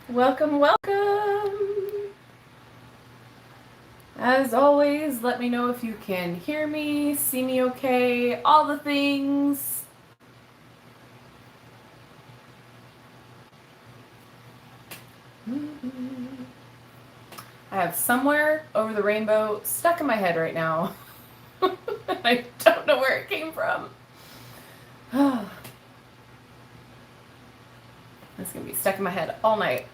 Welcome, welcome. As always, let me know if you can hear me, see me okay, all the things. I have Somewhere Over the Rainbow stuck in my head right now. I don't know where it came from. It's going to be stuck in my head all night.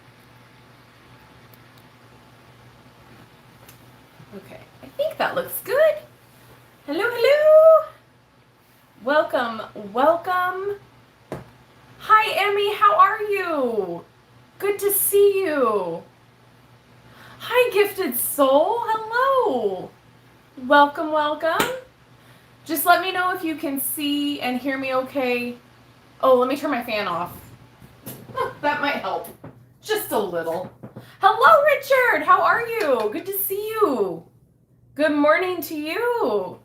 Okay, I think that looks good. Hello, hello. Welcome, welcome. Hi, Emmy, how are you? Good to see you. Hi, Gifted Soul. Hello. Welcome, welcome. Just let me know if you can see and hear me okay. Oh, let me turn my fan off. That might help. Just a little. Hello, Richard. How are you? Good to see you. Good morning to you.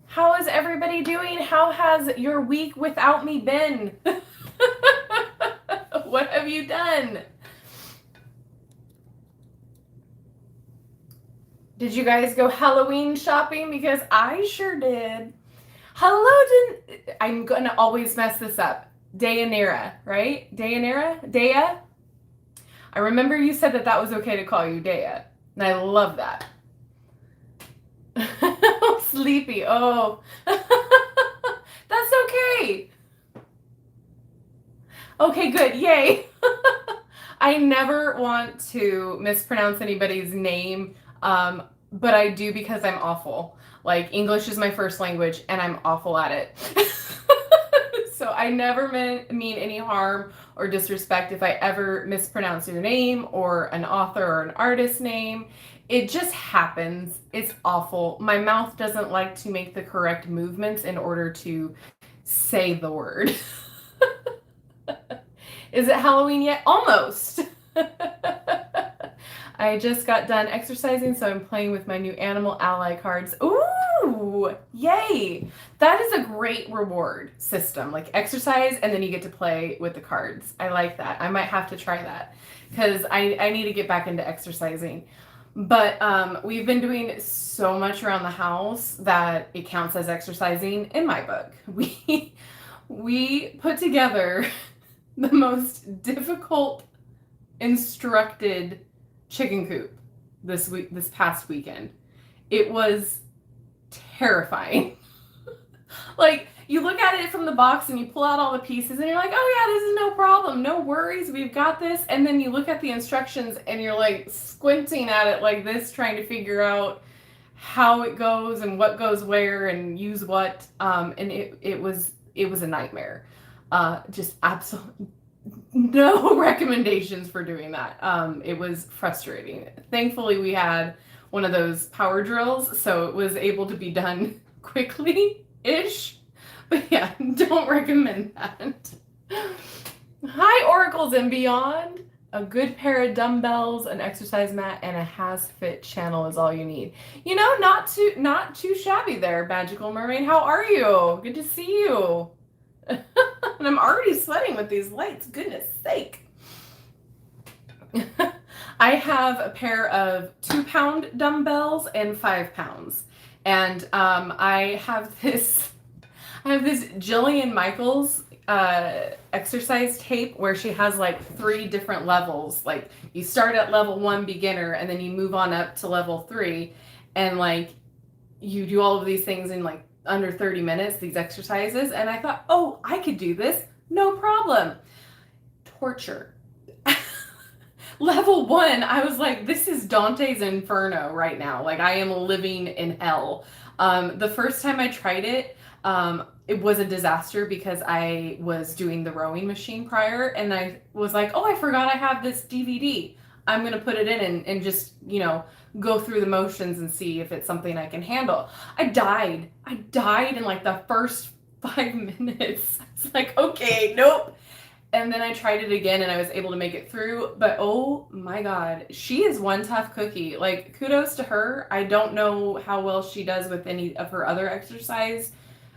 How is everybody doing? How has your week without me been? What have you done? Did you guys go Halloween shopping? Because I sure did. Hello, I'm going to always mess this up. Dayanira, right? Dayanira? Daya? I remember you said that was okay to call you Daya. And I love that. Sleepy. Oh. That's okay. Okay, good. Yay. I never want to mispronounce anybody's name, but I do because I'm awful. Like, English is my first language, and I'm awful at it. So I never mean any harm or disrespect if I ever mispronounce your name or an author or an artist name. It just happens. It's awful. My mouth doesn't like to make the correct movements in order to say the word. Is it Halloween yet? Almost. I just got done exercising, so I'm playing with my new Animal Ally cards. Ooh, yay. That is a great reward system. Like, exercise, and then you get to play with the cards. I like that. I might have to try that because I need to get back into exercising. But we've been doing so much around the house that it counts as exercising in my book. We put together the most difficult instructed chicken coop this past weekend. It was terrifying. Like, you look at it from the box and you pull out all the pieces and you're like, oh yeah, this is no problem, no worries, we've got this. And then you look at the instructions and you're like squinting at it like this, trying to figure out how it goes and what goes where and use what. And it was a nightmare. Just absolutely no recommendations for doing that. It was frustrating. Thankfully, we had one of those power drills, so it was able to be done quickly-ish. But yeah, don't recommend that. Hi, Oracles and Beyond. A good pair of dumbbells, an exercise mat, and a has-fit channel is all you need. You know, not too shabby there, Magical Mermaid. How are you? Good to see you. And I'm already sweating with these lights. Goodness sake. I have a pair of 2-pound dumbbells and 5 pounds. And I have this Jillian Michaels exercise tape where she has like 3 different levels. Like, you start at level 1 beginner and then you move on up to level 3, and like you do all of these things in like under 30 minutes, these exercises. And I thought, oh, I could do this, no problem. Torture. Level 1, I was like, this is Dante's Inferno right now. Like, I am living in hell. The first time I tried it was a disaster because I was doing the rowing machine prior, and I was like, oh, I forgot I have this DVD. I'm going to put it in and just, go through the motions and see if it's something I can handle. I died in like the first 5 minutes. It's like, okay, nope. And then I tried it again and I was able to make it through. But oh my God, she is one tough cookie. Like, kudos to her. I don't know how well she does with any of her other exercise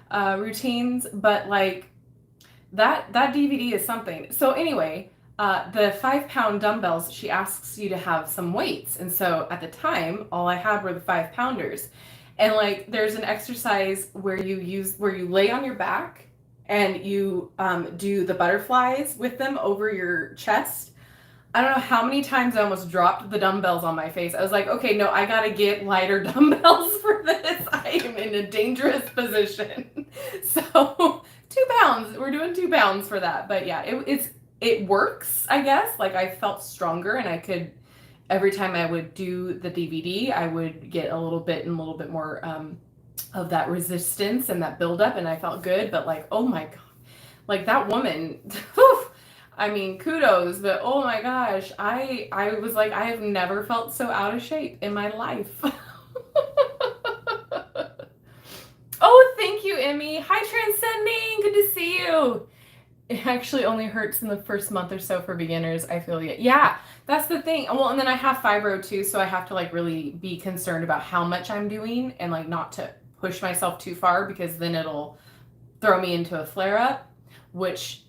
routines, but like that DVD is something. So anyway, the 5 pound dumbbells, she asks you to have some weights. And so at the time, all I had were the 5 pounders. And like there's an exercise where you lay on your back and you do the butterflies with them over your chest. I don't know how many times I almost dropped the dumbbells on my face. I was like, okay, no, I gotta get lighter dumbbells for this. I am in a dangerous position. So 2 pounds, we're doing 2 pounds for that. But yeah, it works, I guess. Like I felt stronger and I could, every time I would do the DVD, I would get a little bit more of that resistance and that buildup, and I felt good. But like, oh my God, like that woman, whew, I mean, kudos, but oh my gosh, I was like, I have never felt so out of shape in my life. Oh, thank you, Emmy. Hi, Transcending. Good to see you. It actually only hurts in the first month or so for beginners. I feel it. Yeah, that's the thing. Well, and then I have fibro too, so I have to like really be concerned about how much I'm doing and like not to push myself too far, because then it'll throw me into a flare up, which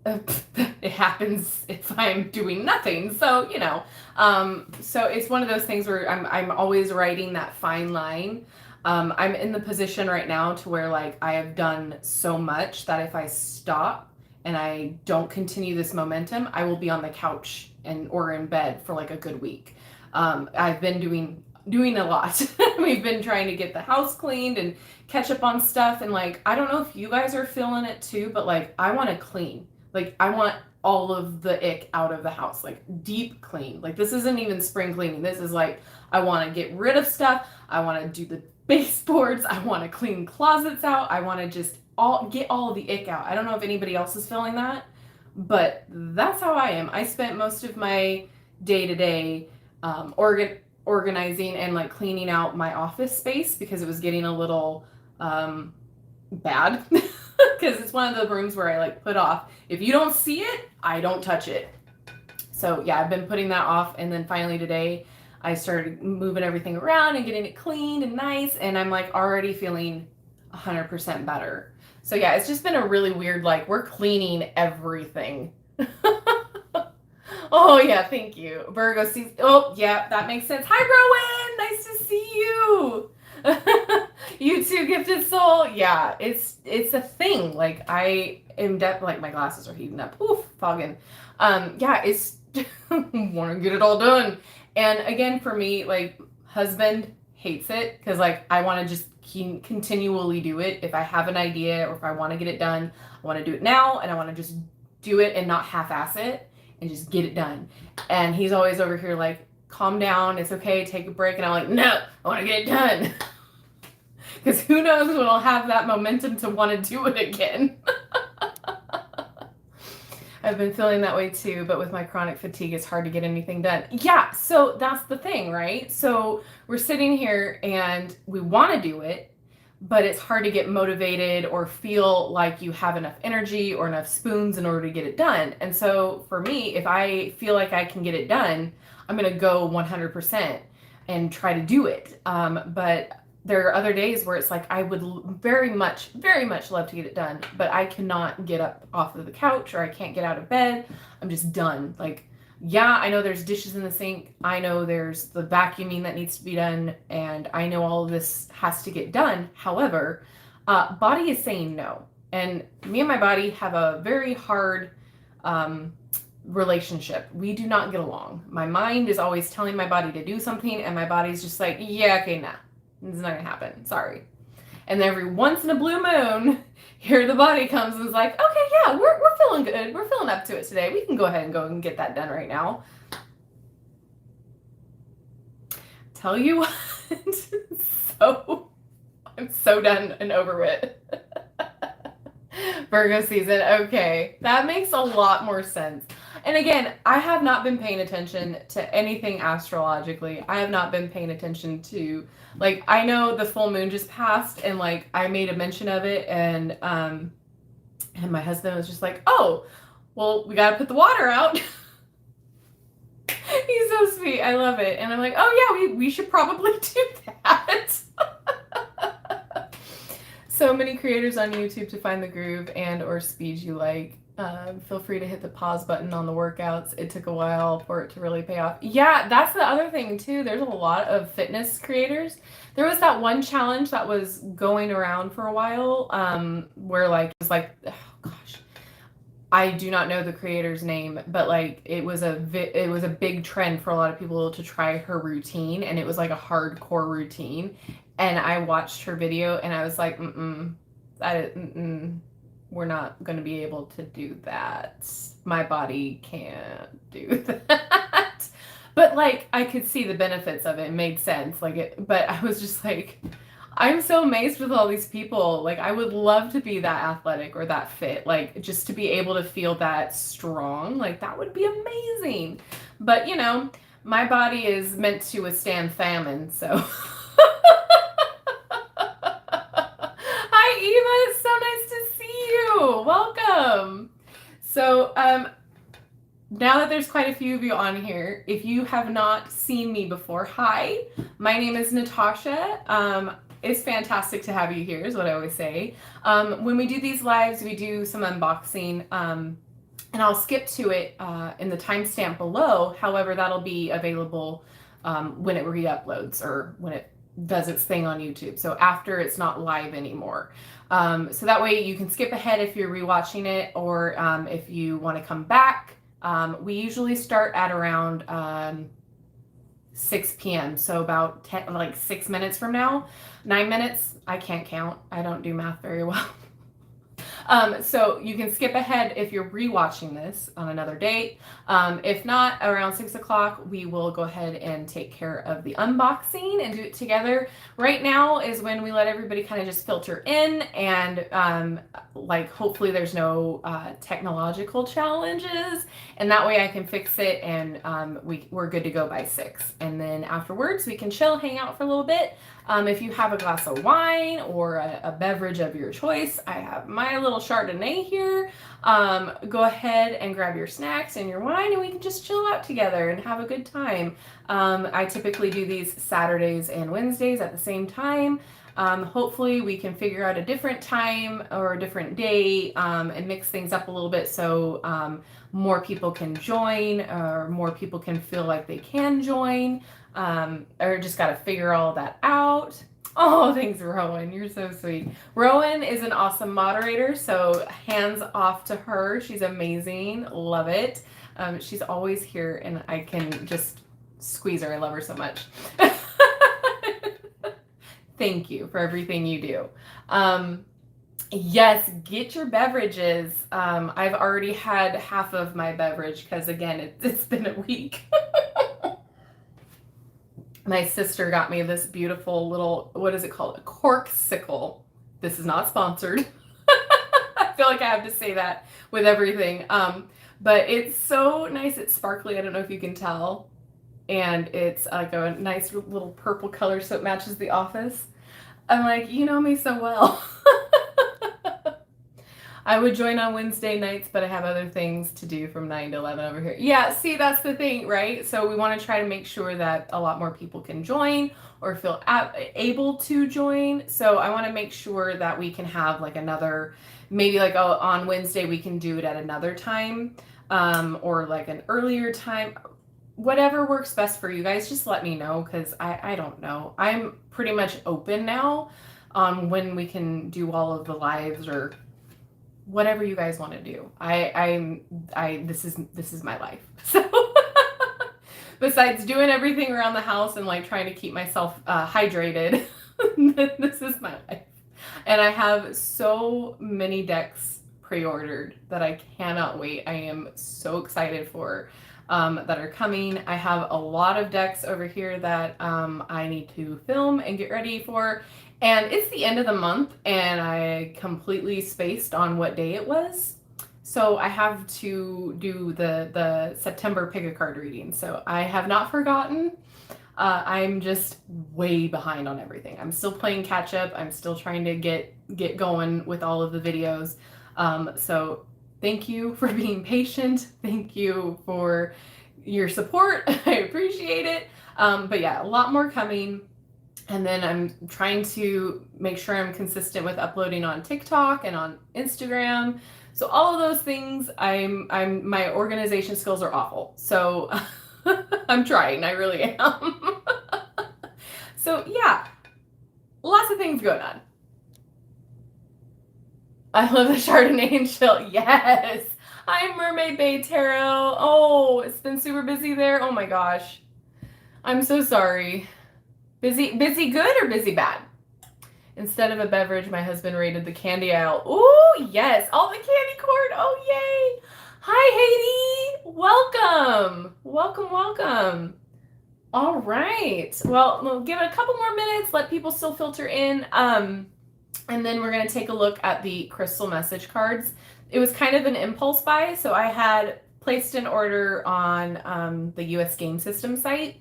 it happens if I'm doing nothing. So, you know, so it's one of those things where I'm always writing that fine line. I'm in the position right now to where like I have done so much that if I stop and I don't continue this momentum, I will be on the couch or in bed for like a good week. I've been doing a lot. We've been trying to get the house cleaned and catch up on stuff, and like I don't know if you guys are feeling it too, but like I want to clean. Like I want all of the ick out of the house, like deep clean. Like this isn't even spring cleaning. This is like I want to get rid of stuff. I want to do the baseboards. I want to clean closets out. I want to just get all of the ick out. I don't know if anybody else is feeling that, but that's how I am. I spent most of my day-to-day organizing and like cleaning out my office space because it was getting a little bad. Because it's one of the rooms where I like put off. If you don't see it, I don't touch it. So yeah, I've been putting that off, and then finally today I started moving everything around and getting it cleaned and nice, and I'm like already feeling 100% better. So yeah, it's just been a really weird, like we're cleaning everything. Oh yeah, thank you. Virgo sees, oh yeah, that makes sense. Hi Rowan, nice to see you. You too, gifted soul. Yeah, it's a thing. Like I am like my glasses are heating up. Oof, fogging. Yeah, it's want to get it all done. And again, for me, like husband hates it because like I want to just continually do it. If I have an idea or if I want to get it done, I want to do it now, and I want to just do it and not half-ass it and just get it done. And he's always over here like, calm down, it's okay, take a break. And I'm like, no, I want to get it done. Because who knows when I'll have that momentum to want to do it again. I've been feeling that way too, but with my chronic fatigue, it's hard to get anything done. Yeah, so that's the thing, right? So we're sitting here and we want to do it, but it's hard to get motivated or feel like you have enough energy or enough spoons in order to get it done. And so for me, if I feel like I can get it done, I'm going to go 100% and try to do it. But there are other days where it's like I would very much love to get it done, but I cannot get up off of the couch, or I can't get out of bed. I'm just done. Like, yeah, I know there's dishes in the sink. I know there's the vacuuming that needs to be done, and I know all of this has to get done. However, body is saying no. And me and my body have a very hard relationship. We do not get along. My mind is always telling my body to do something, and my body's just like, yeah, okay, nah. It's not gonna happen. Sorry. And then every once in a blue moon, here the body comes and is like, okay, yeah, we're feeling good. We're feeling up to it today. We can go ahead and go and get that done right now. Tell you what, I'm so done and over with. Virgo season. Okay, that makes a lot more sense. And again, I have not been paying attention to anything astrologically. I have not been paying attention to, like, I know the full moon just passed, and like I made a mention of it, and my husband was just like, oh, well, we got to put the water out. He's so sweet. I love it. And I'm like, oh yeah, we should probably do that. So many creators on YouTube to find the groove and or speed you like. Feel free to hit the pause button on the workouts. It took a while for it to really pay off. Yeah, that's the other thing too. There's a lot of fitness creators. There was that one challenge that was going around for a while, where like it was like, oh gosh, I do not know the creator's name, but like it was a big trend for a lot of people to try her routine, and it was like a hardcore routine. And I watched her video, and I was like, we're not going to be able to do that. My body can't do that. But like I could see the benefits of it. It made sense. Like it, but I was just like, I'm so amazed with all these people. Like I would love to be that athletic or that fit. Like just to be able to feel that strong. Like that would be amazing. But you know, my body is meant to withstand famine, so Hi, Eva. It's so nice to see you. Welcome. So, now that there's quite a few of you on here, if you have not seen me before, hi. My name is Natasha. It's fantastic to have you here, is what I always say. When we do these lives, we do some unboxing, and I'll skip to it in the timestamp below. However, that'll be available when it re-uploads or when it does its thing on YouTube. So after it's not live anymore. So that way you can skip ahead if you're rewatching it, or if you want to come back. We usually start at around 6 p.m. So about 10, like 6 minutes from now, 9 minutes. I can't count. I don't do math very well. So you can skip ahead if you're rewatching this on another date. If not, around 6 o'clock, we will go ahead and take care of the unboxing and do it together. Right now is when we let everybody kind of just filter in, and like hopefully there's no technological challenges, and that way I can fix it, and we're good to go by 6. And then afterwards we can chill, hang out for a little bit. If you have a glass of wine or a beverage of your choice, I have my little Chardonnay here. Go ahead and grab your snacks and your wine, and we can just chill out together and have a good time. I typically do these Saturdays and Wednesdays at the same time. Hopefully we can figure out a different time or a different day, and mix things up a little bit so more people can join, or more people can feel like they can join. Or just got to figure all that out. Oh, thanks, Rowan. You're so sweet. Rowan is an awesome moderator, so hands off to her. She's amazing. Love it. She's always here, and I can just squeeze her. I love her so much. Thank you for everything you do. Yes, get your beverages. I've already had half of my beverage because, again, it's been a week. My sister got me this beautiful little, what is it called? A corksicle. This is not sponsored. I feel like I have to say that with everything. But it's so nice. It's sparkly. I don't know if you can tell. And it's like a nice little purple color, so it matches the office. I'm like, you know me so well. I would join on Wednesday nights, but I have other things to do from 9 to 11 over here. Yeah, see, that's the thing, right? So we want to try to make sure that a lot more people can join or feel able to join. So I want to make sure that we can have like another, maybe like on Wednesday we can do it at another time, or like an earlier time. Whatever works best for you guys, just let me know, because I don't know. I'm pretty much open now on when we can do all of the lives or whatever you guys want to do. This is my life. So besides doing everything around the house and like trying to keep myself hydrated, this is my life. And I have so many decks pre-ordered that I cannot wait. I am so excited for that are coming. I have a lot of decks over here that I need to film and get ready for. And it's the end of the month, and I completely spaced on what day it was. So I have to do the September pick-a-card reading. So I have not forgotten. I'm just way behind on everything. I'm still playing catch up. I'm still trying to get going with all of the videos. So thank you for being patient. Thank you for your support. I appreciate it. But yeah, a lot more coming. And then I'm trying to make sure I'm consistent with uploading on TikTok and on Instagram. So all of those things, my organization skills are awful. So I'm trying, I really am. So yeah, lots of things going on. I love the Chardonnay and chill. Yes. Hi, Mermaid Bay Tarot. Oh, it's been super busy there. Oh my gosh. I'm so sorry. Busy good or busy bad? Instead of a beverage, my husband raided the candy aisle. Ooh, yes. All the candy corn. Oh, yay. Hi, Haiti. Welcome. Welcome, welcome. All right. Well, we'll give it a couple more minutes, let people still filter in. And then we're going to take a look at the crystal message cards. It was kind of an impulse buy, so I had placed an order on the US Game System site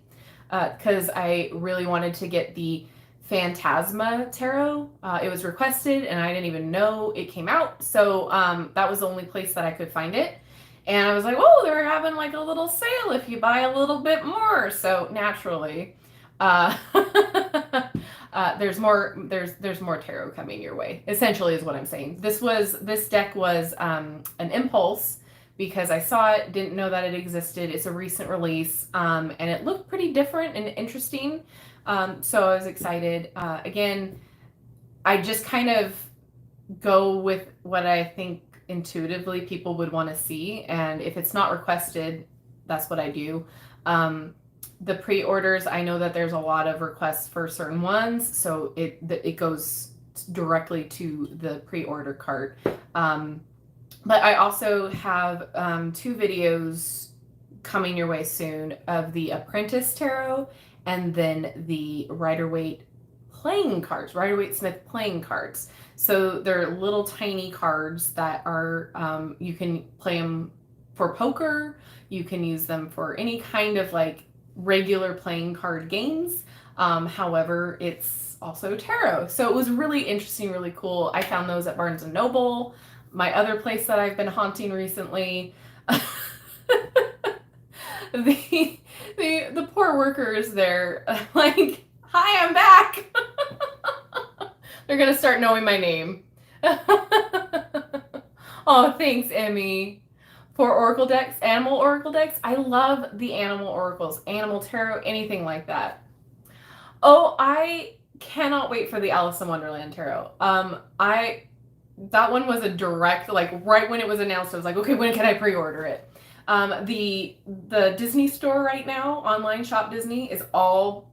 because I really wanted to get the Phantasma Tarot. It was requested and I didn't even know it came out, so that was the only place that I could find it. And I was like, oh, they're having like a little sale if you buy a little bit more. So naturally, there's more tarot coming your way, essentially is what I'm saying. This deck was an impulse because I saw it, didn't know that it existed. It's a recent release, and it looked pretty different and interesting. So I was excited. Again, I just kind of go with what I think intuitively people would want to see, and if it's not requested, that's what I do. The pre-orders, I know that there's a lot of requests for certain ones, so it goes directly to the pre-order cart. But I also have 2 videos coming your way soon of the Apprentice Tarot and then the Rider-Waite playing cards, Rider-Waite-Smith playing cards. So they're little tiny cards that are, you can play them for poker, you can use them for any kind of like regular playing card games. However, it's also tarot. So it was really interesting, really cool. I found those at Barnes & Noble, my other place that I've been haunting recently. The poor workers there, like, hi, I'm back. They're gonna start knowing my name. Oh, thanks, Emmy. For oracle decks, animal oracle decks, I love the animal oracles, animal tarot, anything like that. Oh, I cannot wait for the Alice in Wonderland tarot. That one was a direct, like right when it was announced, I was like, okay, when can I pre-order it? The Disney store right now, online shop Disney, is all,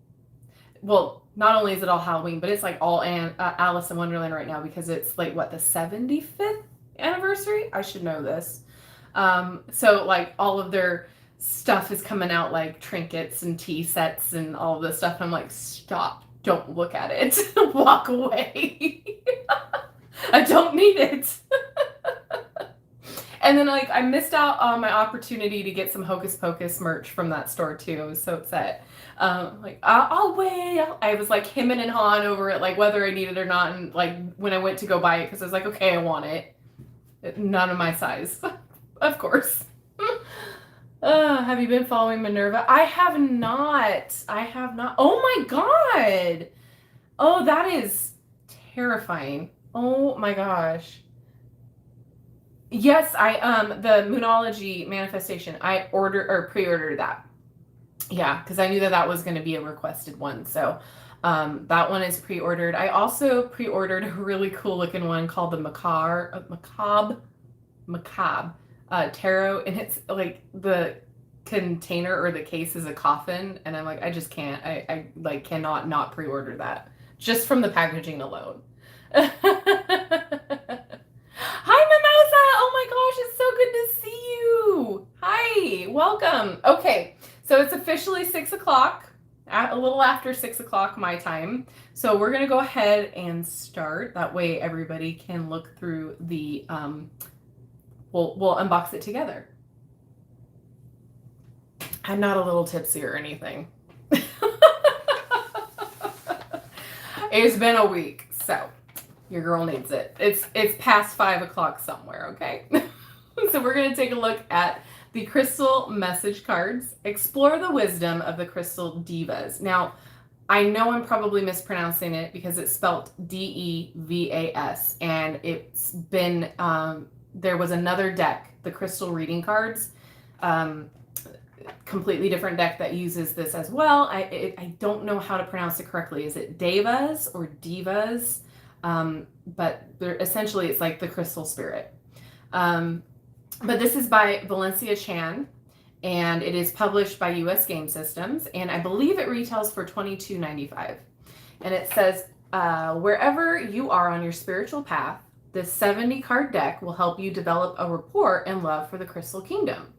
well, not only is it all Halloween, but it's like all Alice in Wonderland right now because it's like, what, the 75th anniversary? I should know this. So like all of their stuff is coming out, like trinkets and tea sets and all of this stuff. And I'm like, stop, don't look at it. Walk away. I don't need it. And then like I missed out on my opportunity to get some Hocus Pocus merch from that store too. I was so upset. Like I'll wait. I was like hemming and hawing over it, like whether I need it or not. And like when I went to go buy it, because I was like, okay, I want it. None of my size, of course. Have you been following Minerva? I have not. I have not. Oh my God. Oh, that is terrifying. Oh my gosh. Yes, the Moonology manifestation, I pre-ordered that. Yeah, because I knew that was going to be a requested one. So that one is pre-ordered. I also pre-ordered a really cool looking one called the Macabre Tarot. And it's like the container or the case is a coffin. And I'm like, I just can't. I like cannot not pre-order that just from the packaging alone. Hi, Mimosa! Oh my gosh, it's so good to see you! Hi, welcome. Okay, so it's officially 6 o'clock, a little after 6 o'clock my time. So we're gonna go ahead and start. That way everybody can look through the, we'll unbox it together. I'm not a little tipsy or anything. It's been a week, so. Your girl needs it. It's past 5 o'clock somewhere, okay? So we're going to take a look at the crystal message cards. Explore the wisdom of the crystal divas. Now, I know I'm probably mispronouncing it because it's spelled D-E-V-A-S, and it's been there was another deck, the crystal reading cards, completely different deck that uses this as well. I don't know how to pronounce it correctly. Is it Devas or Divas? But essentially it's like the crystal spirit. But this is by Valencia Chane, and it is published by US Game Systems, and I believe it retails for $22.95. And it says, wherever you are on your spiritual path, this 70 card deck will help you develop a rapport and love for the Crystal Kingdom.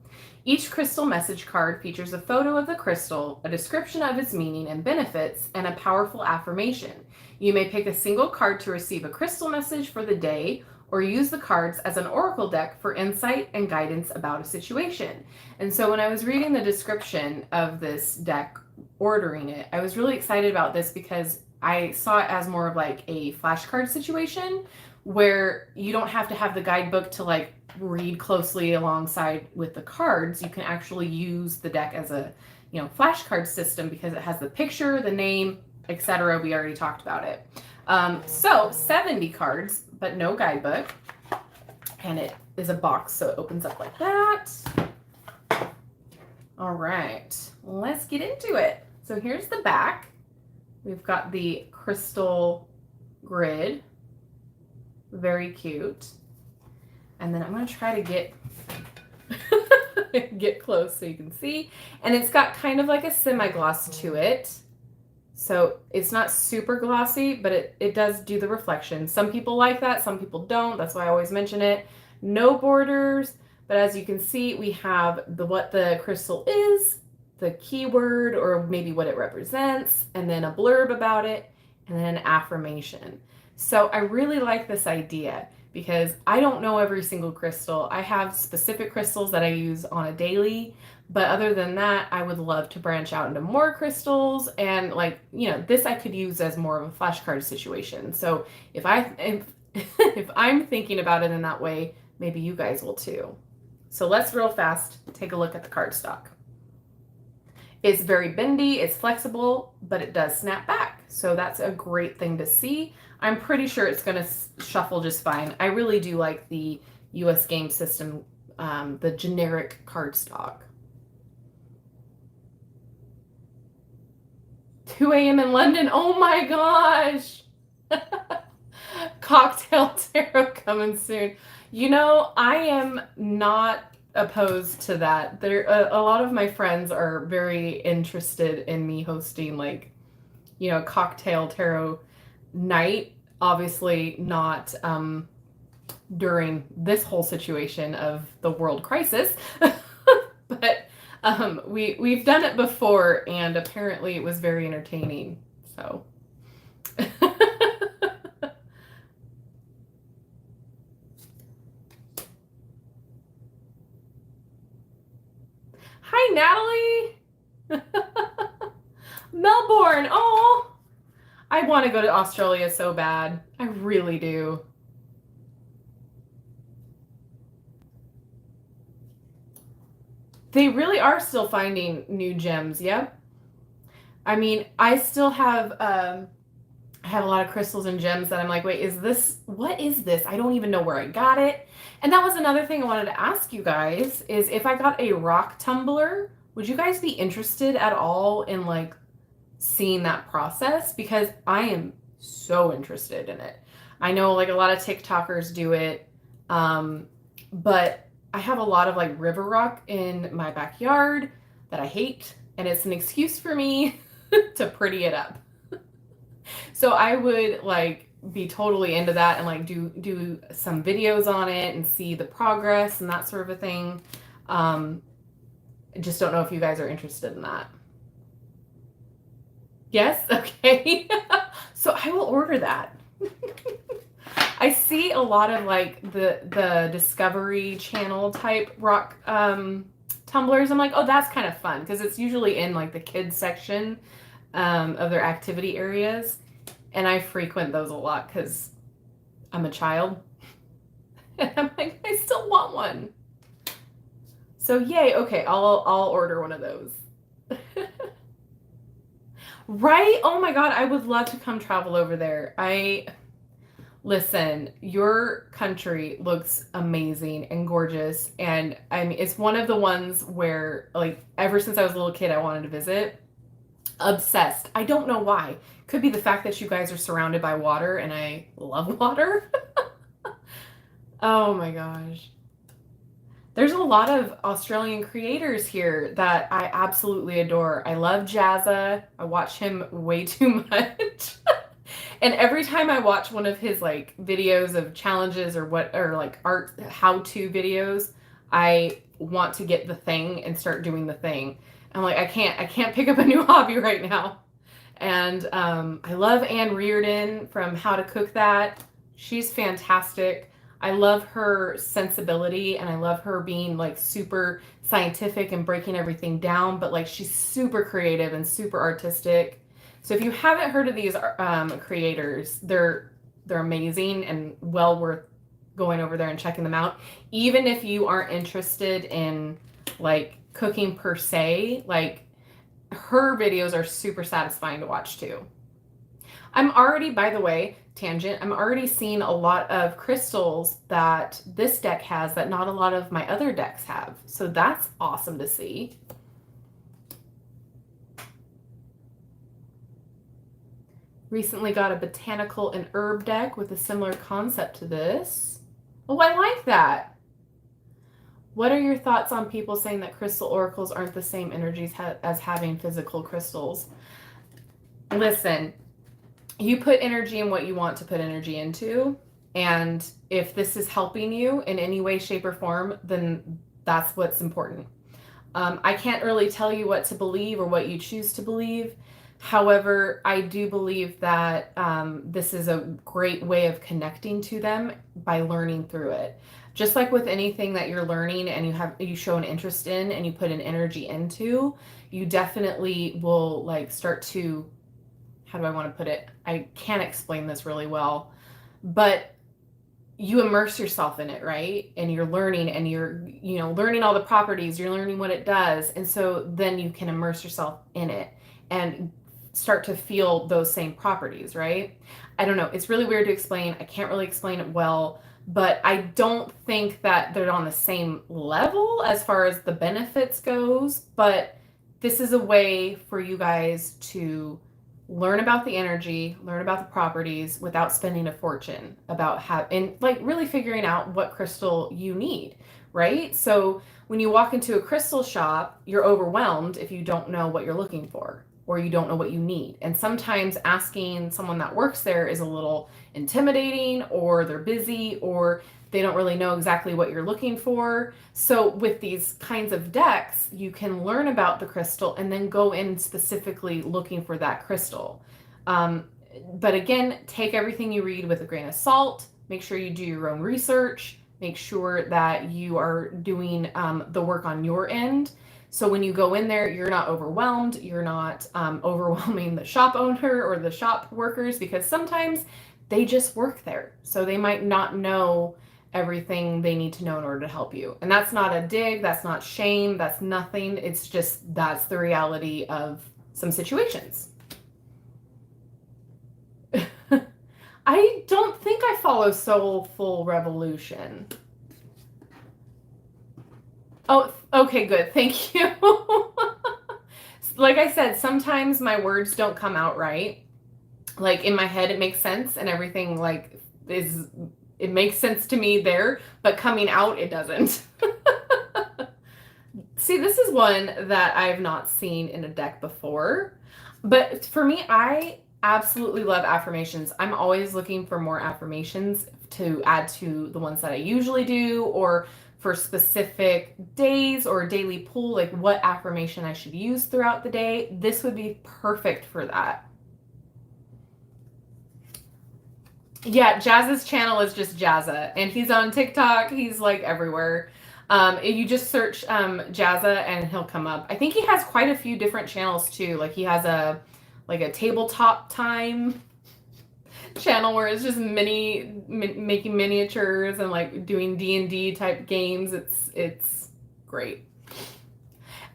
Each crystal message card features a photo of the crystal, a description of its meaning and benefits, and a powerful affirmation. You may pick a single card to receive a crystal message for the day, or use the cards as an oracle deck for insight and guidance about a situation. And so when I was reading the description of this deck, ordering it, I was really excited about this because I saw it as more of like a flashcard situation where you don't have to have the guidebook to like read closely alongside with the cards. You can actually use the deck as a, flashcard system because it has the picture, the name, etc. We already talked about it. So 70 cards, but no guidebook. And it is a box, so it opens up like that. All right, let's get into it. So here's the back. We've got the crystal grid. Very cute. And then I'm going to try to get close so you can see. And it's got kind of like a semi-gloss to it. So it's not super glossy, but it does do the reflection. Some people like that, some people don't. That's why I always mention it. No borders, but as you can see, we have what the crystal is, the keyword or maybe what it represents, and then a blurb about it, and then an affirmation. So I really like this idea because I don't know every single crystal. I have specific crystals that I use on a daily, but other than that, I would love to branch out into more crystals, and this I could use as more of a flashcard situation. So if I'm thinking about it in that way, maybe you guys will too. So let's real fast take a look at the cardstock. It's very bendy, it's flexible, but it does snap back. So that's a great thing to see. I'm pretty sure it's going to shuffle just fine. I really do like the US Game System, the generic cardstock. 2 a.m. in London. Oh my gosh. Cocktail tarot coming soon. I am not opposed to that. A lot of my friends are very interested in me hosting cocktail tarot night. Obviously not during this whole situation of the world crisis, but we've done it before, and apparently it was very entertaining. So hi, Natalie. Melbourne. Oh, I want to go to Australia so bad. I really do. They really are still finding new gems. Yep. I mean, I still have I have a lot of crystals and gems that I'm like, wait, what is this? I don't even know where I got it. And that was another thing I wanted to ask you guys is if I got a rock tumbler, would you guys be interested at all in seeing that process? Because I am so interested in it. I know a lot of TikTokers do it, but I have a lot of river rock in my backyard that I hate, and it's an excuse for me to pretty it up. So I would be totally into that and do some videos on it and see the progress and that sort of a thing. I just don't know if you guys are interested in that. Yes? Okay. So I will order that. I see a lot of the Discovery Channel type rock tumblers. I'm like, oh, that's kind of fun because it's usually in the kids section of their activity areas. And I frequent those a lot because I'm a child. And I'm like, I still want one. So yay, okay, I'll order one of those. Right? Oh my God, I would love to come travel over there. Listen, your country looks amazing and gorgeous. And I mean, it's one of the ones where, like, ever since I was a little kid, I wanted to visit. Obsessed. I don't know why. Could be the fact that you guys are surrounded by water and I love water. Oh my gosh. There's a lot of Australian creators here that I absolutely adore. I love Jazza. I watch him way too much. And every time I watch one of his like videos of challenges or like art how-to videos, I want to get the thing and start doing the thing. I'm like, I can't pick up a new hobby right now. And I love Anne Reardon from How to Cook That. She's fantastic. I love her sensibility and I love her being like super scientific and breaking everything down, but like she's super creative and super artistic. So if you haven't heard of these creators, they're amazing and well worth going over there and checking them out. Even if you aren't interested in like cooking per se, like her videos are super satisfying to watch too. I'm already, by the way, tangent, I'm already seeing a lot of crystals that this deck has that not a lot of my other decks have. So that's awesome to see. Recently got a botanical and herb deck with a similar concept to this. Oh, I like that. What are your thoughts on people saying that crystal oracles aren't the same energies as having physical crystals? Listen, you put energy in what you want to put energy into. And if this is helping you in any way, shape, or form, then that's what's important. I can't really tell you what to believe or what you choose to believe. However, I do believe that this is a great way of connecting to them by learning through it. Just like with anything that you're learning and you show an interest in and you put an energy into, you definitely will like start to, how do I want to put it? I can't explain this really well, but you immerse yourself in it, right? And you're learning and you're, learning all the properties, you're learning what it does. And so then you can immerse yourself in it and start to feel those same properties, right? I don't know. It's really weird to explain. I can't really explain it well, but I don't think that they're on the same level as far as the benefits goes, but this is a way for you guys to learn about the energy, learn about the properties without spending a fortune and like really figuring out what crystal you need, right? So when you walk into a crystal shop, you're overwhelmed if you don't know what you're looking for or you don't know what you need. And sometimes asking someone that works there is a little intimidating, or they're busy, or they don't really know exactly what you're looking for. So with these kinds of decks, you can learn about the crystal and then go in specifically looking for that crystal. But again, take everything you read with a grain of salt. Make sure you do your own research. Make sure that you are doing the work on your end. So when you go in there, you're not overwhelmed. You're not overwhelming the shop owner or the shop workers, because sometimes they just work there. So they might not know everything they need to know in order to help you. And that's not a dig, that's not shame, that's nothing. It's just, that's the reality of some situations. I don't think I follow Soulful Revolution. Oh, okay, good. Thank you. Like I said, sometimes my words don't come out right. Like in my head, it makes sense and everything like it makes sense to me there, but coming out, it doesn't. See, this is one that I've not seen in a deck before, but for me, I absolutely love affirmations. I'm always looking for more affirmations to add to the ones that I usually do, or for specific days or daily pull, like what affirmation I should use throughout the day. This would be perfect for that. Yeah, Jazz's channel is just Jazza, and he's on TikTok. He's like everywhere. You just search Jazza and he'll come up. I think he has quite a few different channels too. Like he has a tabletop time channel where it's just making miniatures and like doing D&D type games. It's great.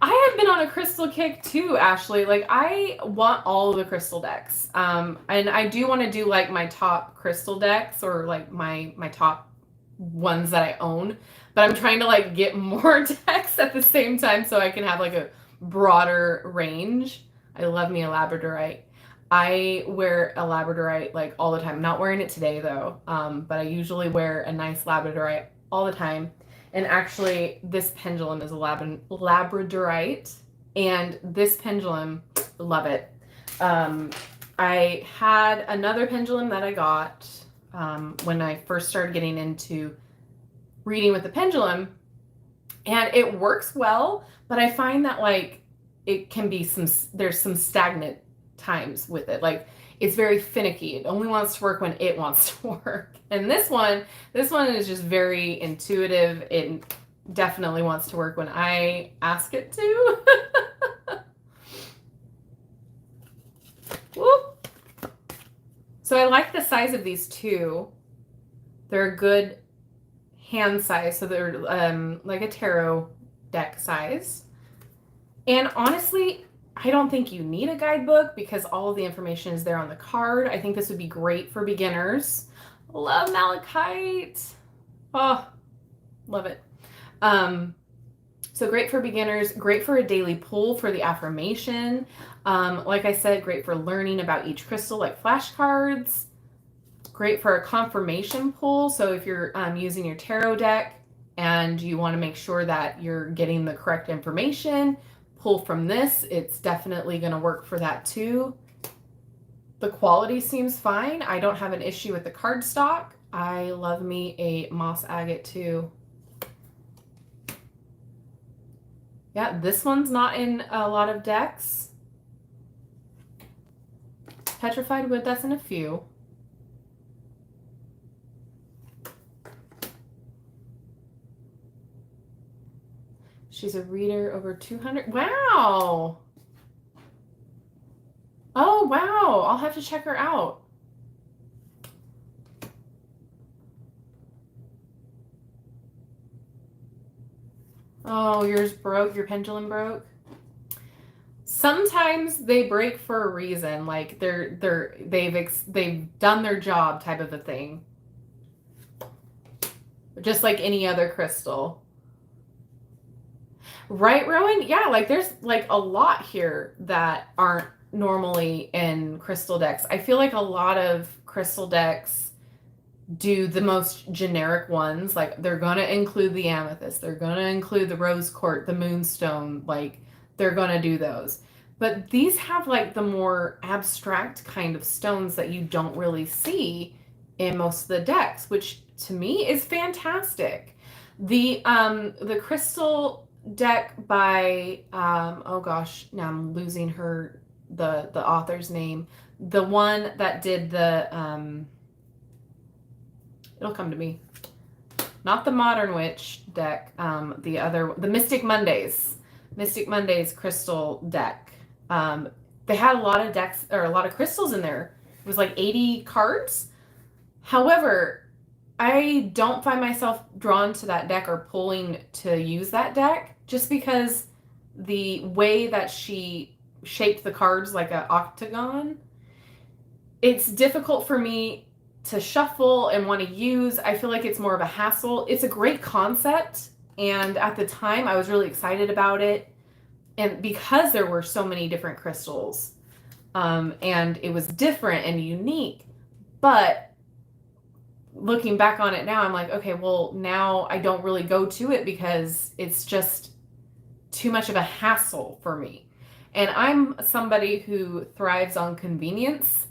I I've been on a crystal kick too, Ashley. Like, I want all of the crystal decks. And I do want to do like my top crystal decks, or like my top ones that I own. But I'm trying to like get more decks at the same time so I can have like a broader range. I love me a labradorite. I wear a labradorite like all the time. I'm not wearing it today though, but I usually wear a nice labradorite all the time. And actually, this pendulum is a labradorite, and this pendulum, love it. I had another pendulum that I got when I first started getting into reading with the pendulum, and it works well, but I find that like it can be there's some stagnant times with it. Like, it's very finicky. It only wants to work when it wants to work. And this one is just very intuitive. It definitely wants to work when I ask it to. Whoop. So I like the size of these two. They're a good hand size, so they're like a tarot deck size. And honestly, I don't think you need a guidebook because all of the information is there on the card. I think this would be great for beginners. Love malachite. Oh, love it. So great for beginners, great for a daily pull for the affirmation. Like I said, great for learning about each crystal, like flashcards. Great for a confirmation pull. So if you're using your tarot deck and you want to make sure that you're getting the correct information, pull from this. It's definitely going to work for that too. The quality seems fine. I don't have an issue with the cardstock. I love me a moss agate too. Yeah, this one's not in a lot of decks. Petrified wood, that's in a few. She's a reader over 200. Wow. Oh, wow. I'll have to check her out. Oh, yours broke? Your pendulum broke? Sometimes they break for a reason, like they've done their job type of a thing. Just like any other crystal. Right, Rowan? Yeah, like there's like a lot here that aren't normally in crystal decks. I feel like a lot of crystal decks do the most generic ones. Like, they're going to include the amethyst. They're going to include the rose quartz, the moonstone. Like, they're going to do those. But these have like the more abstract kind of stones that you don't really see in most of the decks, which to me is fantastic. The crystal deck by oh gosh, now I'm losing the author's name. The one that did the it'll come to me. Not the Modern Witch deck, the Mystic Mondays crystal deck. They had a lot of decks, or a lot of crystals in there. It was like 80 cards. However, I don't find myself drawn to that deck or pulling to use that deck just because the way that she shaped the cards like an octagon, it's difficult for me to shuffle and want to use. I feel like it's more of a hassle. It's a great concept, and at the time I was really excited about it, and because there were so many different crystals, and it was different and unique. But looking back on it now, I'm like, okay, well, now I don't really go to it because it's just too much of a hassle for me. And I'm somebody who thrives on convenience.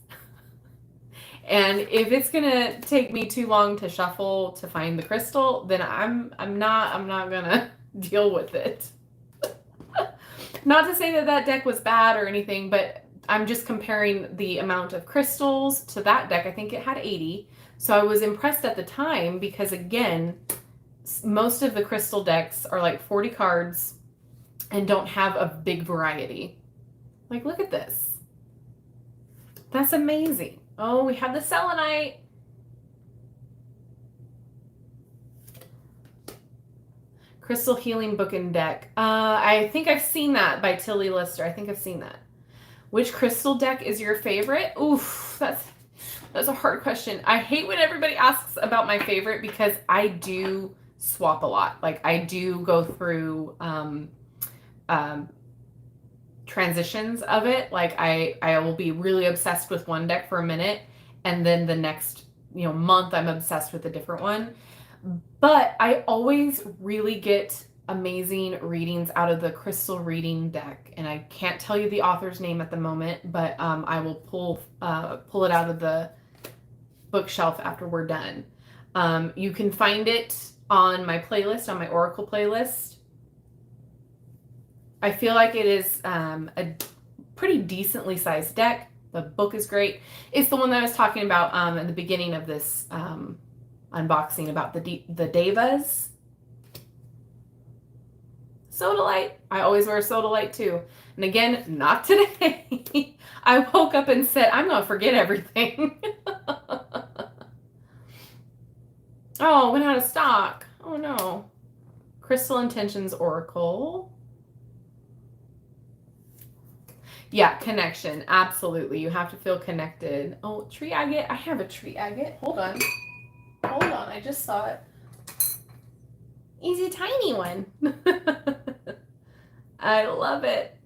And if it's gonna take me too long to shuffle to find the crystal, then I'm not gonna deal with it. Not to say that that deck was bad or anything, but I'm just comparing the amount of crystals to that deck. I think it had 80. So I was impressed at the time because, again, most of the crystal decks are like 40 cards and don't have a big variety. Like, look at this. That's amazing. Oh, we have the selenite. Crystal Healing Book and Deck. I think I've seen that by Tilly Lister. I think I've seen that. Which crystal deck is your favorite? Oof, that's a hard question. I hate when everybody asks about my favorite because I do swap a lot. Like I do go through transitions of it. Like I will be really obsessed with one deck for a minute, and then the next month I'm obsessed with a different one. But I always really get amazing readings out of the crystal reading deck, and I can't tell you the author's name at the moment, but I will pull it out of the bookshelf after we're done. You can find it on my playlist, on my Oracle playlist. I feel like it is a pretty decently sized deck. The book is great. It's the one that I was talking about in the beginning of this unboxing about the Devas. Sodalite. I always wear Sodalite too. And again, not today. I woke up and said, I'm going to forget everything. Oh, went out of stock. Oh no. Crystal Intentions Oracle. Yeah, connection. Absolutely. You have to feel connected. Oh, tree agate. I have a tree agate. Hold on. I just saw it. It's a tiny one. I love it.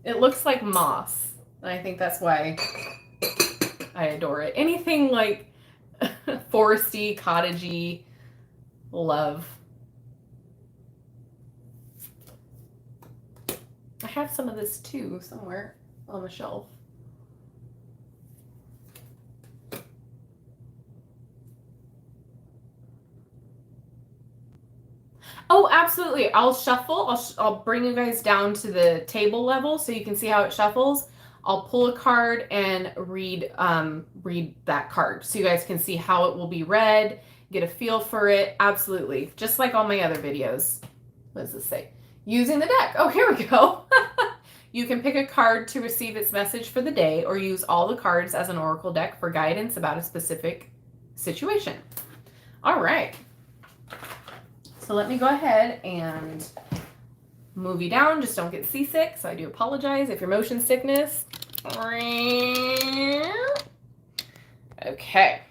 It looks like moss. And I think that's why I adore it. Anything like foresty, cottagey, love. I have some of this too somewhere on the shelf. Oh, absolutely. I'll shuffle. I'll bring you guys down to the table level so you can see how it shuffles. I'll pull a card and read that card so you guys can see how it will be read, get a feel for it. Absolutely. Just like all my other videos. What does this say? Using the deck. Oh, here we go. You can pick a card to receive its message for the day or use all the cards as an oracle deck for guidance about a specific situation. All right. So let me go ahead and move you down. Just don't get seasick. So I do apologize if you're motion sickness. Okay.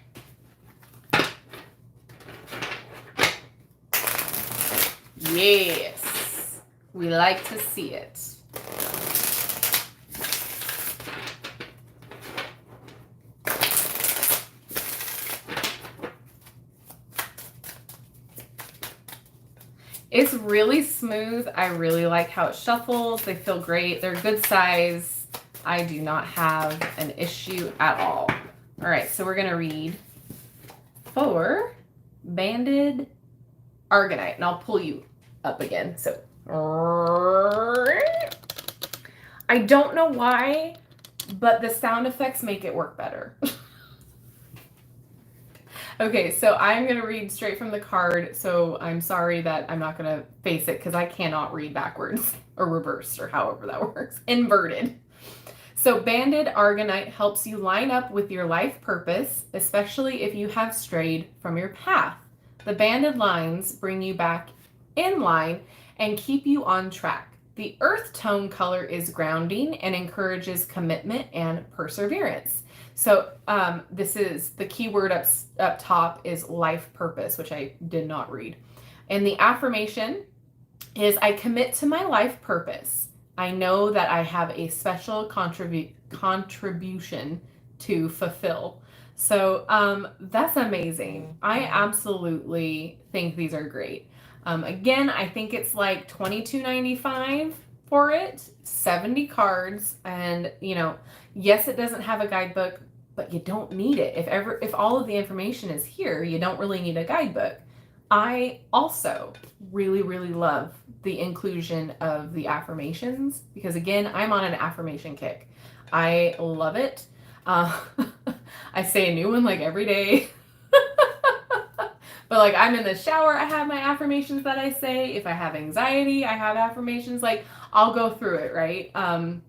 Yes. We like to see it. It's really smooth. I really like how it shuffles. They feel great. They're good size. I do not have an issue at all. All right, so we're going to read for Banded Argonite, and I'll pull you up again. So I don't know why, but the sound effects make it work better. Okay, so I'm going to read straight from the card, so I'm sorry that I'm not going to face it because I cannot read backwards or reversed or however that works. Inverted. So Banded Argonite helps you line up with your life purpose, especially if you have strayed from your path. The banded lines bring you back in line and keep you on track. The earth tone color is grounding and encourages commitment and perseverance. So this is the keyword up top is life purpose, which I did not read. And the affirmation is, I commit to my life purpose. I know that I have a special contribution to fulfill. So that's amazing. I absolutely think these are great. Again, I think it's like $22.95 for it, 70 cards. And yes, it doesn't have a guidebook, but you don't need it. If all of the information is here, you don't really need a guidebook. I also really, really love the inclusion of the affirmations because, again, I'm on an affirmation kick. I love it. I say a new one like every day. But like I'm in the shower, I have my affirmations that I say. If I have anxiety, I have affirmations. Like I'll go through it, right? And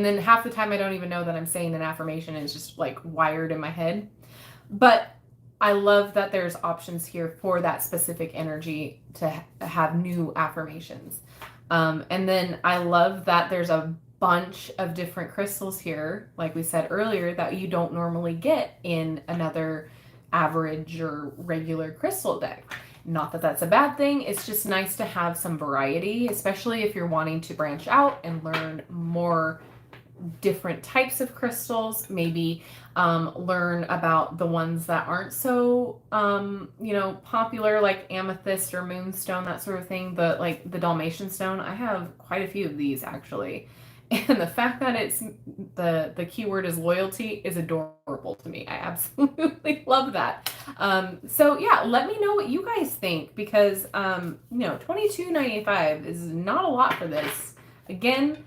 then half the time I don't even know that I'm saying an affirmation. It's just like wired in my head. But I love that there's options here for that specific energy to have new affirmations. And then I love that there's a bunch of different crystals here, like we said earlier, that you don't normally get in another average or regular crystal deck. Not that that's a bad thing, it's just nice to have some variety, especially if you're wanting to branch out and learn more different types of crystals, maybe learn about the ones that aren't so popular, like amethyst or moonstone, that sort of thing. But like the Dalmatian stone, I have quite a few of these actually, and the fact that it's the keyword is loyalty is adorable to me. I absolutely love that. So yeah, let me know what you guys think, because $22.95 is not a lot for this. Again,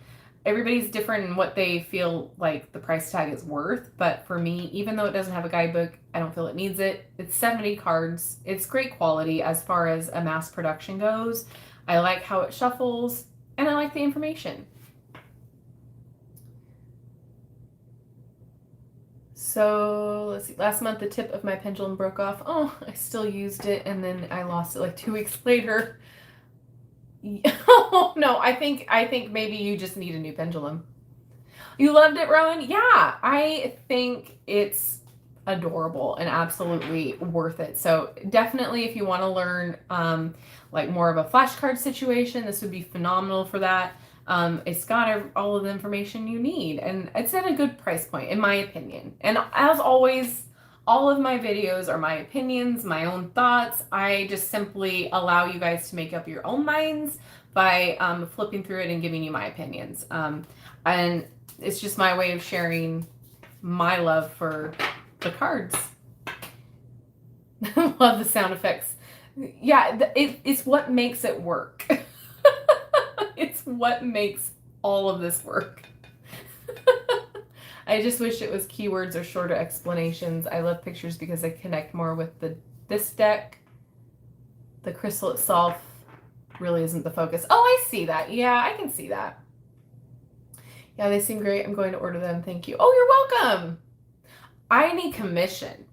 everybody's different in what they feel like the price tag is worth, but for me, even though it doesn't have a guidebook, I don't feel it needs it. It's 70 cards. It's great quality as far as a mass production goes. I like how it shuffles, and I like the information. So let's see, last month the tip of my pendulum broke off. Oh, I still used it, and then I lost it like 2 weeks later. Oh no, I think maybe you just need a new pendulum. You loved it, Rowan? Yeah, I think it's adorable and absolutely worth it. So definitely, if you want to learn like more of a flashcard situation, this would be phenomenal for that. It's got all of the information you need, and it's at a good price point, in my opinion. And as always, all of my videos are my opinions, my own thoughts. I just simply allow you guys to make up your own minds by flipping through it and giving you my opinions. And it's just my way of sharing my love for the cards. Love the sound effects. Yeah, it's what makes it work. It's what makes all of this work. I just wish it was keywords or shorter explanations. I love pictures because they connect more with this deck. The crystal itself really isn't the focus. Oh, I see that. Yeah, I can see that. Yeah, they seem great. I'm going to order them. Thank you. Oh, you're welcome. I need commission.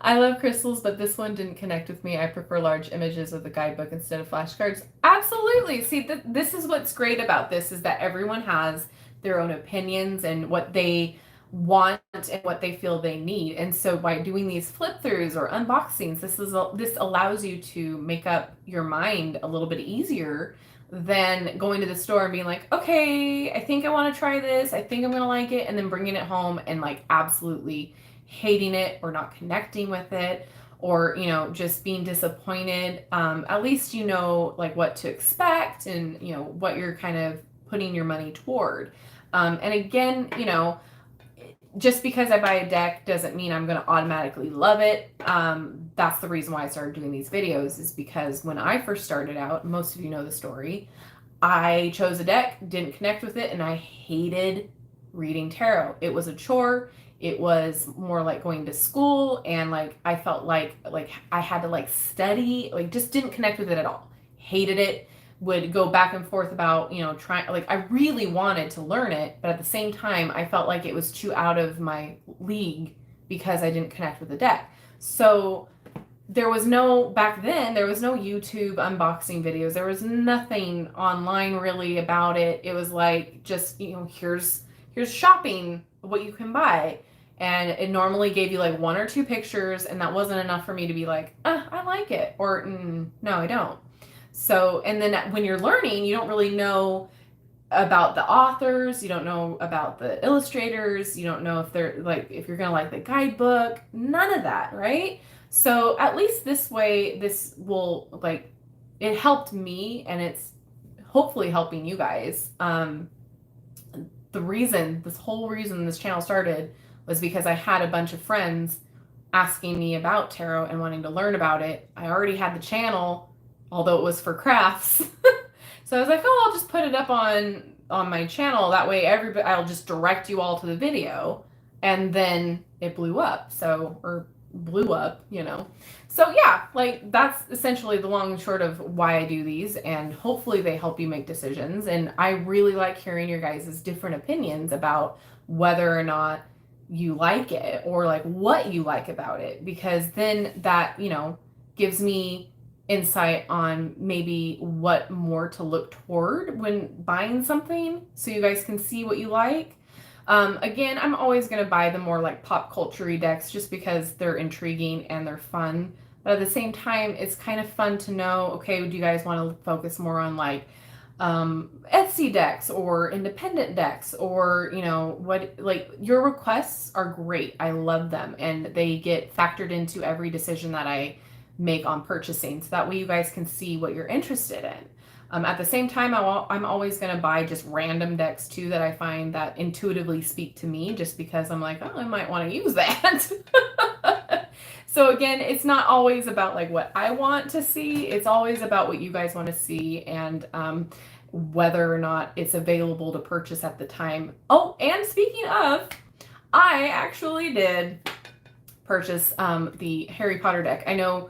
I love crystals, but this one didn't connect with me. I prefer large images of the guidebook instead of flashcards. Absolutely. See, this is what's great about this, is that everyone has their own opinions and what they want and what they feel they need. And so by doing these flip throughs or unboxings, this allows you to make up your mind a little bit easier than going to the store and being like, okay, I think I want to try this. I think I'm going to like it. And then bringing it home and like absolutely hating it or not connecting with it, or just being disappointed. At least like what to expect, and what you're kind of putting your money toward. And again, just because I buy a deck doesn't mean I'm going to automatically love it. That's the reason why I started doing these videos, is because when I first started out, most of you know the story, I chose a deck, didn't connect with it, and I hated reading tarot. It was a chore. It was more like going to school, and like I felt like I had to like study, like just didn't connect with it at all. Hated it. Would go back and forth about, trying, like I really wanted to learn it, but at the same time I felt like it was too out of my league because I didn't connect with the deck. So back then there was no YouTube unboxing videos. There was nothing online really about it. It was like just, here's shopping, what you can buy. And it normally gave you like 1 or 2 pictures, and that wasn't enough for me to be like, I like it, or no, I don't. So, and then when you're learning, you don't really know about the authors, you don't know about the illustrators, you don't know if they're like, if you're gonna like the guidebook, none of that, right? So at least this way, this will like, it helped me, and it's hopefully helping you guys. This whole reason this channel started was because I had a bunch of friends asking me about tarot and wanting to learn about it. I already had the channel, although it was for crafts. So I was like, oh, I'll just put it up on my channel. That way I'll just direct you all to the video. And then it blew up. So yeah, like that's essentially the long and short of why I do these, and hopefully they help you make decisions. And I really like hearing your guys' different opinions about whether or not you like it, or like what you like about it, because then that, gives me insight on maybe what more to look toward when buying something, so you guys can see what you like. Again, I'm always going to buy the more like pop culture-y decks just because they're intriguing and they're fun. But at the same time, it's kind of fun to know, okay, do you guys want to focus more on like Etsy decks or independent decks, or what, like, your requests are great. I love them, and they get factored into every decision that I make on purchasing, so that way you guys can see what you're interested in. At the same time, I'm always going to buy just random decks too that I find that intuitively speak to me, just because I'm like, oh, I might want to use that. So again, it's not always about like what I want to see. It's always about what you guys want to see, and whether or not it's available to purchase at the time. Oh, and speaking of, I actually did purchase the Harry Potter deck. I know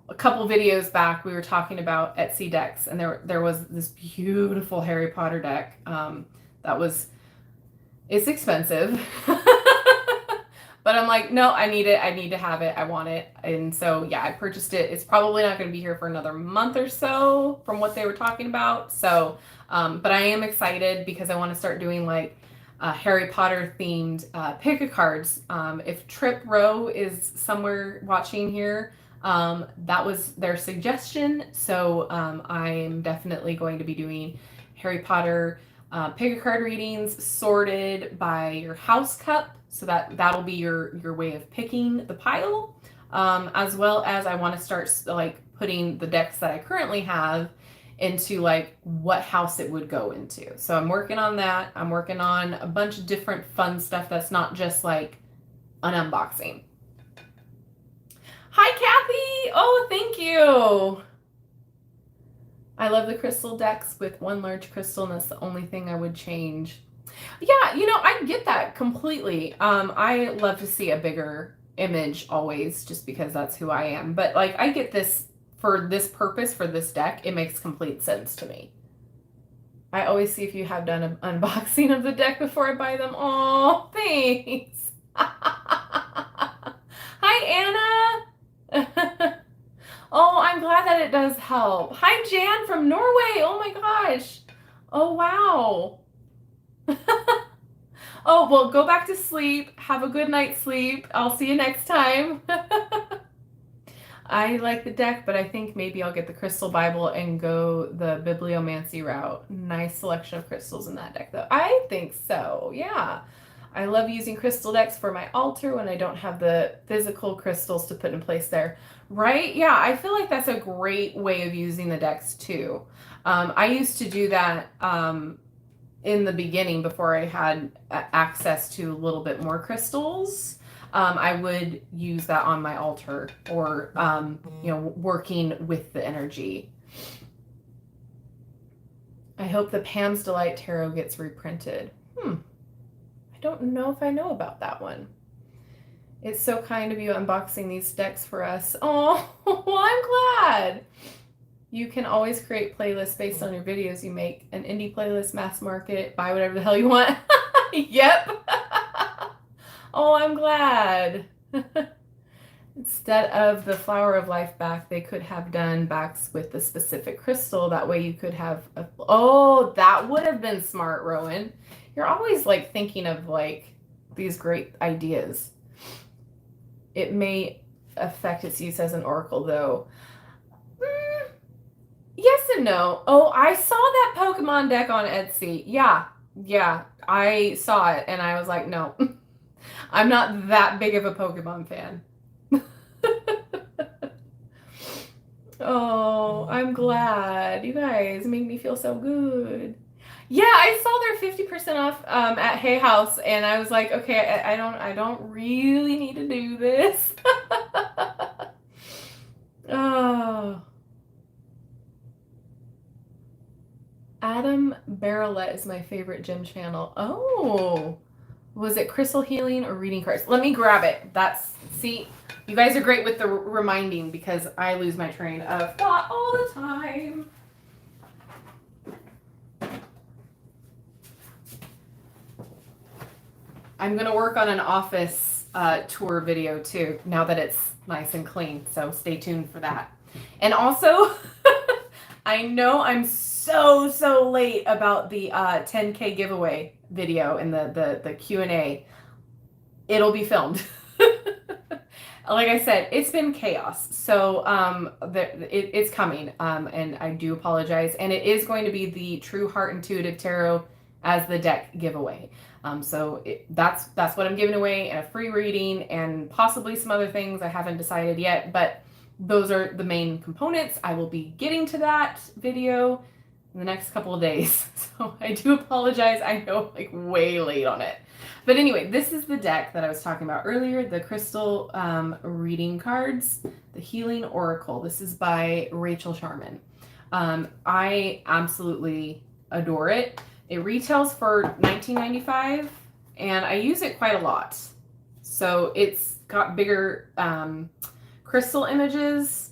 a couple videos back we were talking about Etsy decks, and there was this beautiful Harry Potter deck it's expensive. But I'm like, no, I need it. I need to have it. I want it. And so, yeah, I purchased it. It's probably not going to be here for another month or so from what they were talking about. So, but I am excited because I want to start doing like Harry Potter themed pick-a-cards. If Trip Row is somewhere watching here, that was their suggestion. So I am definitely going to be doing Harry Potter pick-a-card readings sorted by your house cup. So that'll be your way of picking the pile, as well as I want to start like putting the decks that I currently have into like what house it would go into. So I'm working on that. I'm working on a bunch of different fun stuff that's not just like an unboxing. Hi, Kathy. Oh, thank you. I love the crystal decks with one large crystal, and that's the only thing I would change. Yeah, I get that completely. I love to see a bigger image always, just because that's who I am. But like, I get this for this purpose, for this deck, it makes complete sense to me. I always see if you have done an unboxing of the deck before I buy them. Oh, thanks. Hi, Anna. Oh, I'm glad that it does help. Hi, Jan from Norway. Oh my gosh. Oh, wow. Oh, well, go back to sleep. Have a good night's sleep. I'll see you next time. I like the deck, but I think maybe I'll get the Crystal Bible and go the Bibliomancy route. Nice selection of crystals in that deck, though. I think so, yeah. I love using crystal decks for my altar when I don't have the physical crystals to put in place there. Right? Yeah, I feel like that's a great way of using the decks, too. I used to do that in the beginning before I had access to a little bit more crystals. I would use that on my altar, or working with the energy. I hope the Pam's Delight Tarot gets reprinted. I don't know if I know about that one. It's so kind of you unboxing these decks for us. Oh, well, I'm glad. You can always create playlists based on your videos you make. An indie playlist, mass market, buy whatever the hell you want. Yep. Oh, I'm glad. Instead of the Flower of Life back, they could have done backs with the specific crystal. That way you could have oh, that would have been smart, Rowan. You're always like thinking of like these great ideas. It may affect its use as an oracle, though. Yes and no. Oh, I saw that Pokemon deck on Etsy. Yeah, I saw it, and I was like, no. I'm not that big of a Pokemon fan. Oh, I'm glad. You guys make me feel so good. Yeah, I saw their 50% off at Hay House, and I was like, okay, I don't really need to do this. Oh. Adam Barrelette is my favorite gym channel. Oh. Was it crystal healing or reading cards? Let me grab it. See, you guys are great with the reminding, because I lose my train of thought all the time. I'm going to work on an office tour video too, now that it's nice and clean. So stay tuned for that. And also, I know I'm so late about the 10K giveaway video and the Q&A. It'll be filmed. Like I said, it's been chaos. So it's coming, and I do apologize. And it is going to be the True Heart Intuitive Tarot as the deck giveaway. So that's what I'm giving away, and a free reading, and possibly some other things I haven't decided yet. But those are the main components. I will be getting to that video in the next couple of days. So I do apologize. I know, like, way late on it. But anyway, this is the deck that I was talking about earlier, the crystal reading cards, the Healing Oracle. This is by Valencia Chane. I absolutely adore it. It retails for $19.95, and I use it quite a lot. So it's got bigger crystal images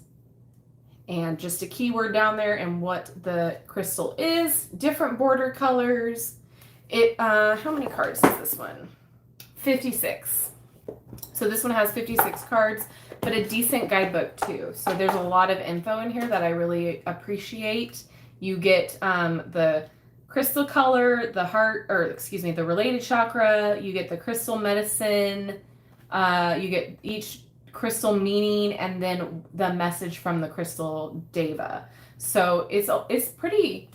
and just a keyword down there and what the crystal is, different border colors. How many cards is this one? 56. So this one has 56 cards, but a decent guidebook too. So there's a lot of info in here that I really appreciate. You get the crystal color, the heart, or excuse me, the related chakra. You get the crystal medicine. You get each crystal meaning, and then the message from the crystal deva. So it's pretty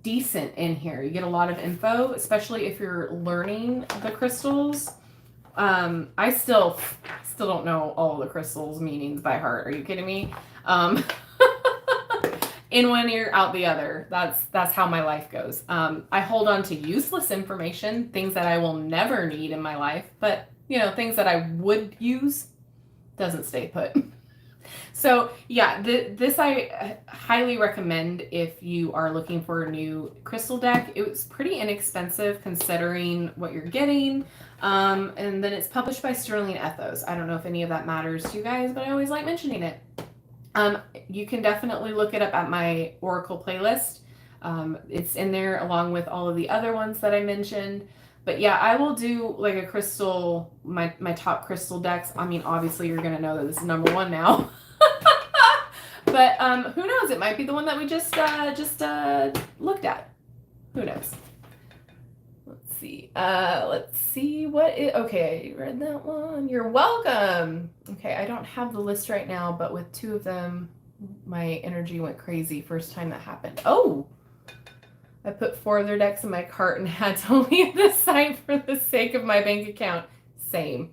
decent in here. You get a lot of info, especially if you're learning the crystals. I still don't know all the crystals meanings by heart. Are you kidding me? In one ear, out the other. That's how my life goes. I hold on to useless information, things that I will never need in my life, but things that I would use doesn't stay put. So yeah, this I highly recommend if you are looking for a new crystal deck. It was pretty inexpensive considering what you're getting. And then it's published by Sterling Ethos. I don't know if any of that matters to you guys, but I always like mentioning it. You can definitely look it up at my Oracle playlist. It's in there along with all of the other ones that I mentioned. But yeah, I will do like a crystal, my top crystal decks. I mean, obviously you're going to know that this is number one now. But who knows? It might be the one that we just looked at. Who knows? Let's see. Okay, I read that one. You're welcome. Okay, I don't have the list right now, but with two of them, my energy went crazy first time that happened. Oh! I put 4 other decks in my cart and had to leave the site for the sake of my bank account. Same.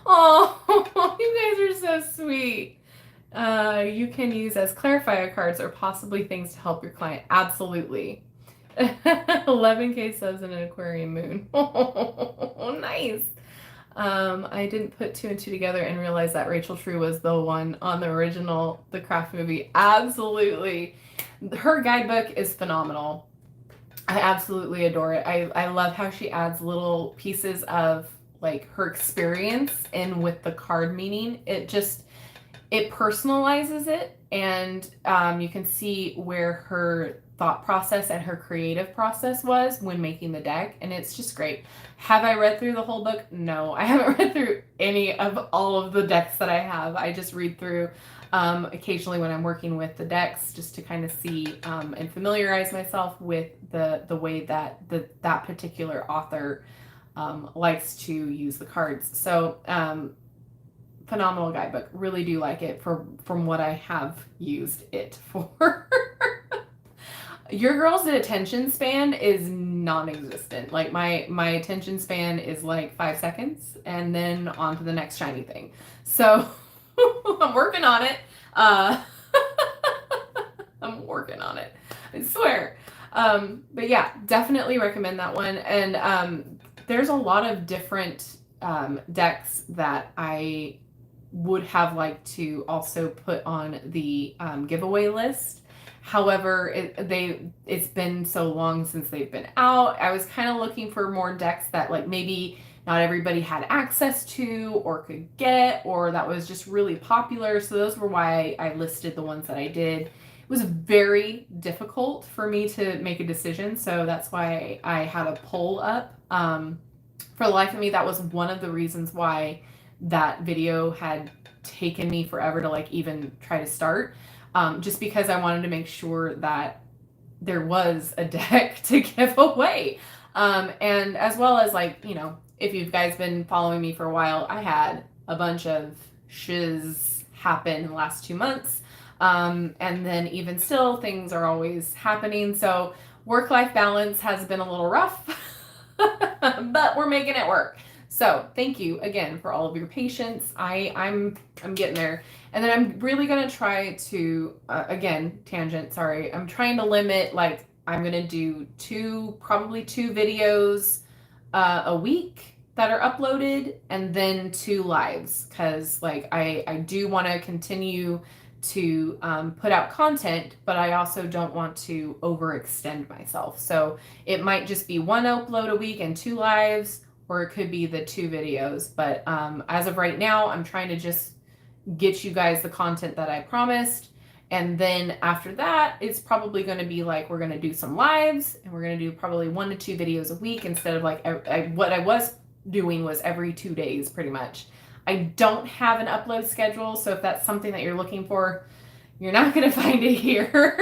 Oh, you guys are so sweet. You can use as clarifier cards or possibly things to help your client. Absolutely. 11K subs in an aquarium moon. Oh, nice. I didn't put 2 and 2 together and realize that Rachel True was the one on the original The Craft movie. Absolutely. Her guidebook is phenomenal. I absolutely adore it. I love how she adds little pieces of like her experience in with the card meaning. It personalizes it, and you can see where her thought process and her creative process was when making the deck, and it's just great. Have I read through the whole book? No, I haven't read through any of all of the decks that I have. I just read through occasionally when I'm working with the decks, just to kind of see and familiarize myself with the way that that particular author likes to use the cards. So phenomenal guidebook. Really do like it from what I have used it for. Your girl's attention span is non-existent. Like my attention span is like 5 seconds and then on to the next shiny thing. So I'm working on it. I'm working on it. I swear. But yeah, definitely recommend that one. And there's a lot of different decks that I would have liked to also put on the giveaway list. However, it's been so long since they've been out. I was kind of looking for more decks that like maybe not everybody had access to or could get, or that was just really popular. So those were why I listed the ones that I did. was very difficult for me to make a decision. So that's why I had a poll up. For the life of me, that was one of the reasons why that video had taken me forever to like even try to start. Just because I wanted to make sure that there was a deck to give away. And as well as like, you know, if you guys been following me for a while, I had a bunch of shiz happen in the last 2 months. And then even still, things are always happening. So work-life balance has been a little rough, but we're making it work. So thank you again for all of your patience. I'm getting there. And then I'm really going to try to, again, tangent, sorry. I'm trying to limit, like, I'm going to do probably two videos a week that are uploaded, and then 2 lives. Because, like, I do want to continue to put out content, but I also don't want to overextend myself. So it might just be 1 upload a week and 2 lives, or it could be the 2 videos. But as of right now, I'm trying to just get you guys the content that I promised. And then after that, it's probably going to be like, we're going to do some lives, and we're going to do probably 1 to 2 videos a week instead of like, what I was doing was every 2 days pretty much. I don't have an upload schedule, so if that's something that you're looking for, you're not going to find it here.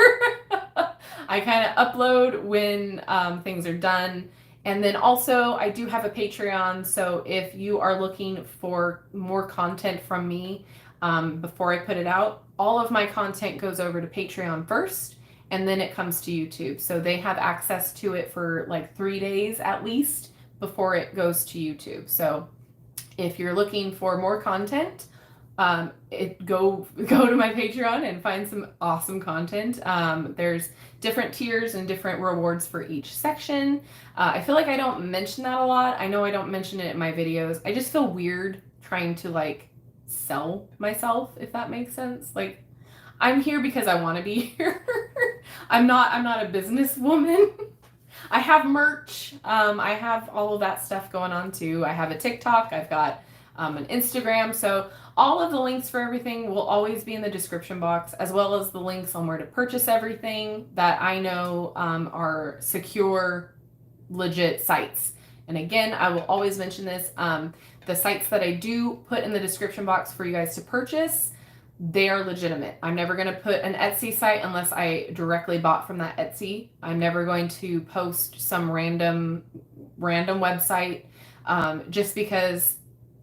I kind of upload when things are done. And then also, I do have a Patreon, so if you are looking for more content from me before I put it out, all of my content goes over to Patreon first, and then it comes to YouTube. So they have access to it for like 3 days at least before it goes to YouTube. So if you're looking for more content, go to my Patreon and find some awesome content. There's different tiers and different rewards for each section. I feel like I don't mention that a lot. I know I don't mention it in my videos. I just feel weird trying to like sell myself, if that makes sense. Like, I'm here because I want to be here. I'm not a businesswoman. I have merch. I have all of that stuff going on too. I have a TikTok. I've got an Instagram. So all of the links for everything will always be in the description box, as well as the links on where to purchase everything that I know are secure, legit sites. And again, I will always mention this. The sites that I do put in the description box for you guys to purchase, they are legitimate. I'm never going to put an Etsy site unless I directly bought from that Etsy. I'm never going to post some random website just because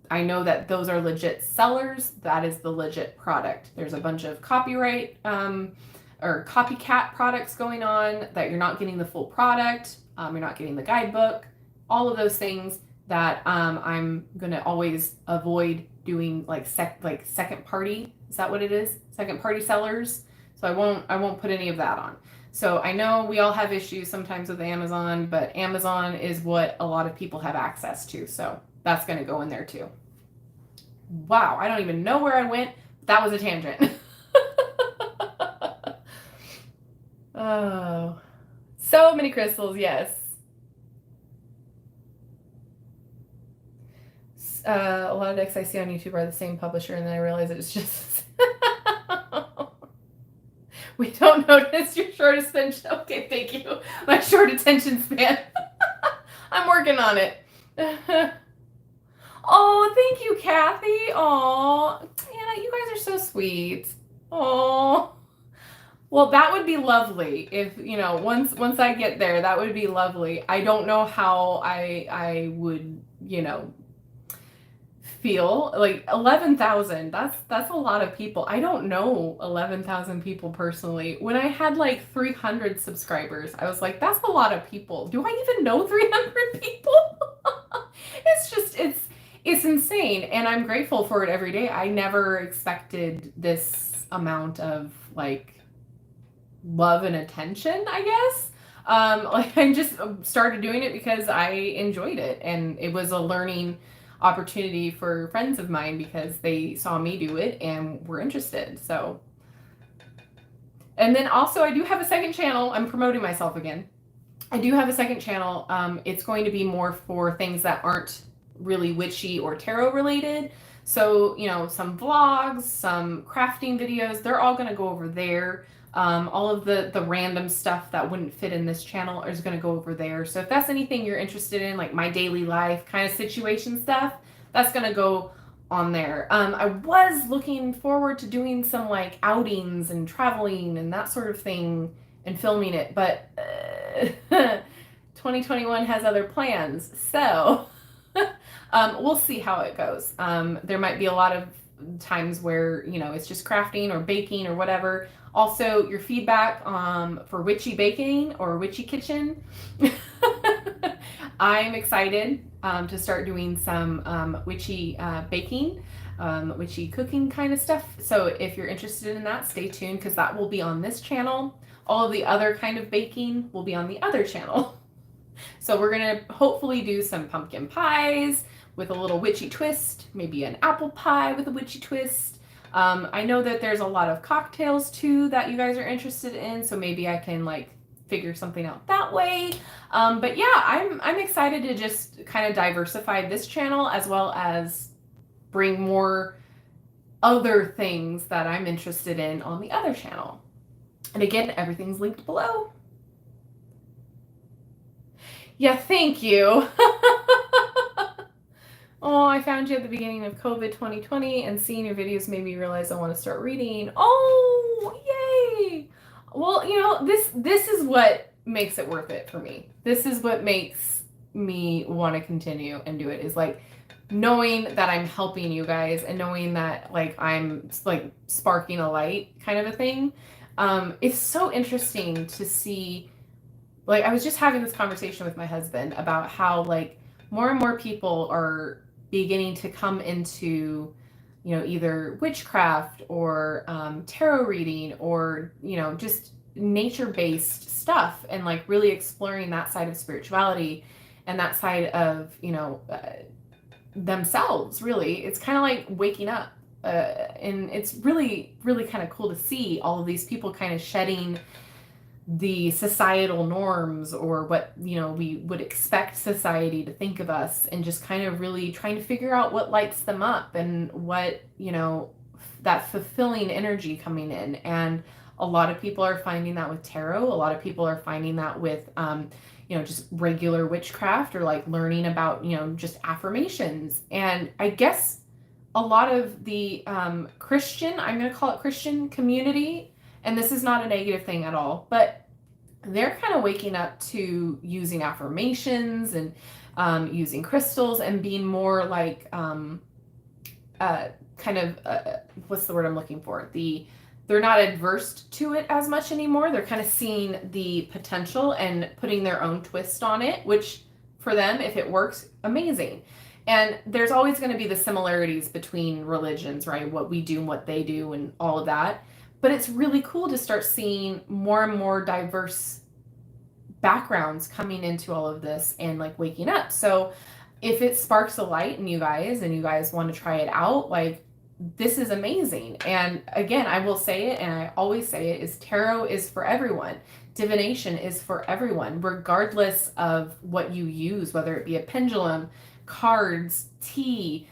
I know that those are legit sellers. That is the legit product. There's a bunch of copyright or copycat products going on that you're not getting the full product. You're not getting the guidebook. All of those things that I'm going to always avoid doing, like second party. Is that what it is? Second party sellers. So I won't put any of that on. So I know we all have issues sometimes with Amazon, but Amazon is what a lot of people have access to. So that's going to go in there too. Wow, I don't even know where I went. That was a tangent. Oh, so many crystals, yes. A lot of decks I see on YouTube are the same publisher, and then I realize it's just... We don't notice your short attention. Okay, thank you. My short attention span. I'm working on it. Oh, thank you, Kathy. Oh, Anna, you guys are so sweet. Oh, well, that would be lovely if, you know, once I get there, that would be lovely. I don't know how I would, you know, feel like 11,000. That's a lot of people. I don't know 11,000 people personally. When I had like 300 subscribers, I was like, that's a lot of people. Do I even know 300 people? It's insane, and I'm grateful for it every day. I never expected this amount of like love and attention, I guess. Like, I just started doing it because I enjoyed it, and it was a learning opportunity for friends of mine because they saw me do it and were interested. So, and then also I do have a second channel. I'm promoting myself again. I do have a second channel. It's going to be more for things that aren't really witchy or tarot related. So, you know, some vlogs, some crafting videos, they're all going to go over there. All of the random stuff that wouldn't fit in this channel is going to go over there. So if that's anything you're interested in, like my daily life kind of situation stuff, that's going to go on there. I was looking forward to doing some like outings and traveling and that sort of thing and filming it, but 2021 has other plans. So we'll see how it goes. There might be a lot of times where, you know, it's just crafting or baking or whatever. Also, your feedback for witchy baking or witchy kitchen. I'm excited to start doing some witchy baking, witchy cooking kind of stuff. So if you're interested in that, stay tuned because that will be on this channel. All of the other kind of baking will be on the other channel. So we're going to hopefully do some pumpkin pies with a little witchy twist, maybe an apple pie with a witchy twist. I know that there's a lot of cocktails too that you guys are interested in, so maybe I can like figure something out that way. But yeah, I'm excited to just kind of diversify this channel as well as bring more other things that I'm interested in on the other channel. And again, everything's linked below. Yeah, thank you. Oh, I found you at the beginning of COVID 2020 and seeing your videos made me realize I want to start reading. Oh, yay! Well, you know, this is what makes it worth it for me. This is what makes me want to continue and do it, is like knowing that I'm helping you guys and knowing that like I'm like sparking a light kind of a thing. It's so interesting to see, like I was just having this conversation with my husband about how like more and more people are beginning to come into, you know, either witchcraft or tarot reading or, you know, just nature-based stuff and like really exploring that side of spirituality and that side of, you know, themselves, really. It's kind of like waking up. And it's really, really kind of cool to see all of these people kind of shedding the societal norms or what, you know, we would expect society to think of us and just kind of really trying to figure out what lights them up and what, you know, that fulfilling energy coming in. And a lot of people are finding that with tarot. A lot of people are finding that with, you know, just regular witchcraft or like learning about, you know, just affirmations. And I guess a lot of the Christian, I'm going to call it Christian community, and this is not a negative thing at all, but they're kind of waking up to using affirmations and using crystals and being more like what's the word I'm looking for? They're not adverse to it as much anymore. They're kind of seeing the potential and putting their own twist on it, which for them, if it works, amazing. And there's always going to be the similarities between religions, right? What we do and what they do and all of that. But it's really cool to start seeing more and more diverse backgrounds coming into all of this and like waking up. So if it sparks a light in you guys want to try it out, like this is amazing. And again, I will say it, and I always say it, is tarot is for everyone. Divination is for everyone, regardless of what you use, whether it be a pendulum, cards, tea,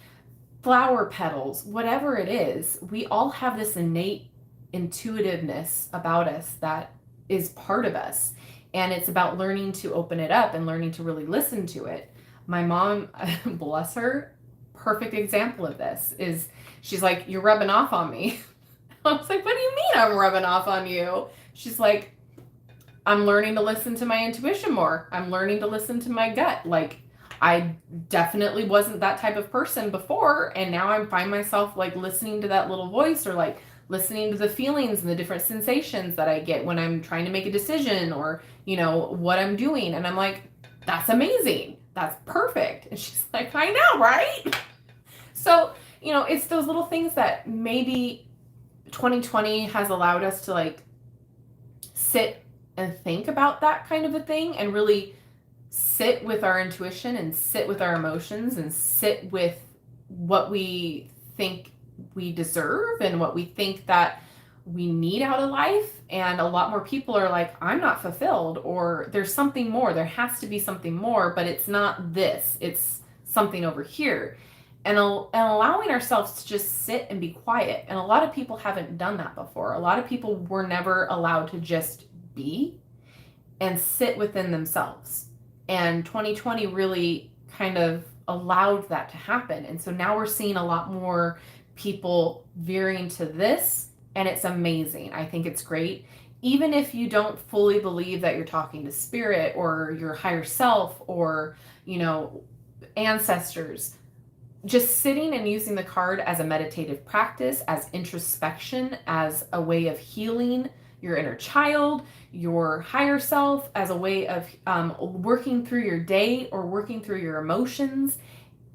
flower petals, whatever it is. We all have this innate intuitiveness about us that is part of us, and it's about learning to open it up and learning to really listen to it. My mom, bless her, perfect example of this is she's like, you're rubbing off on me. I was like, what do you mean I'm rubbing off on you? She's like, I'm learning to listen to my intuition more. I'm learning to listen to my gut. Like, I definitely wasn't that type of person before, and now I find myself like listening to that little voice or like listening to the feelings and the different sensations that I get when I'm trying to make a decision or, you know, what I'm doing. And I'm like, that's amazing. That's perfect. And she's like, I know, right? So, you know, it's those little things that maybe 2020 has allowed us to like sit and think about that kind of a thing and really sit with our intuition and sit with our emotions and sit with what we think we deserve and what we think that we need out of life. And a lot more people are like, I'm not fulfilled, or there's something more. There has to be something more, but it's not this. It's something over here. and allowing ourselves to just sit and be quiet. And a lot of people haven't done that before. A lot of people were never allowed to just be and sit within themselves. And 2020 really kind of allowed that to happen. And so now we're seeing a lot more people veering to this, and it's amazing. I think it's great. Even if you don't fully believe that you're talking to spirit or your higher self or, ancestors, just sitting and using the card as a meditative practice, as introspection, as a way of healing your inner child, your higher self, as a way of working through your day or working through your emotions.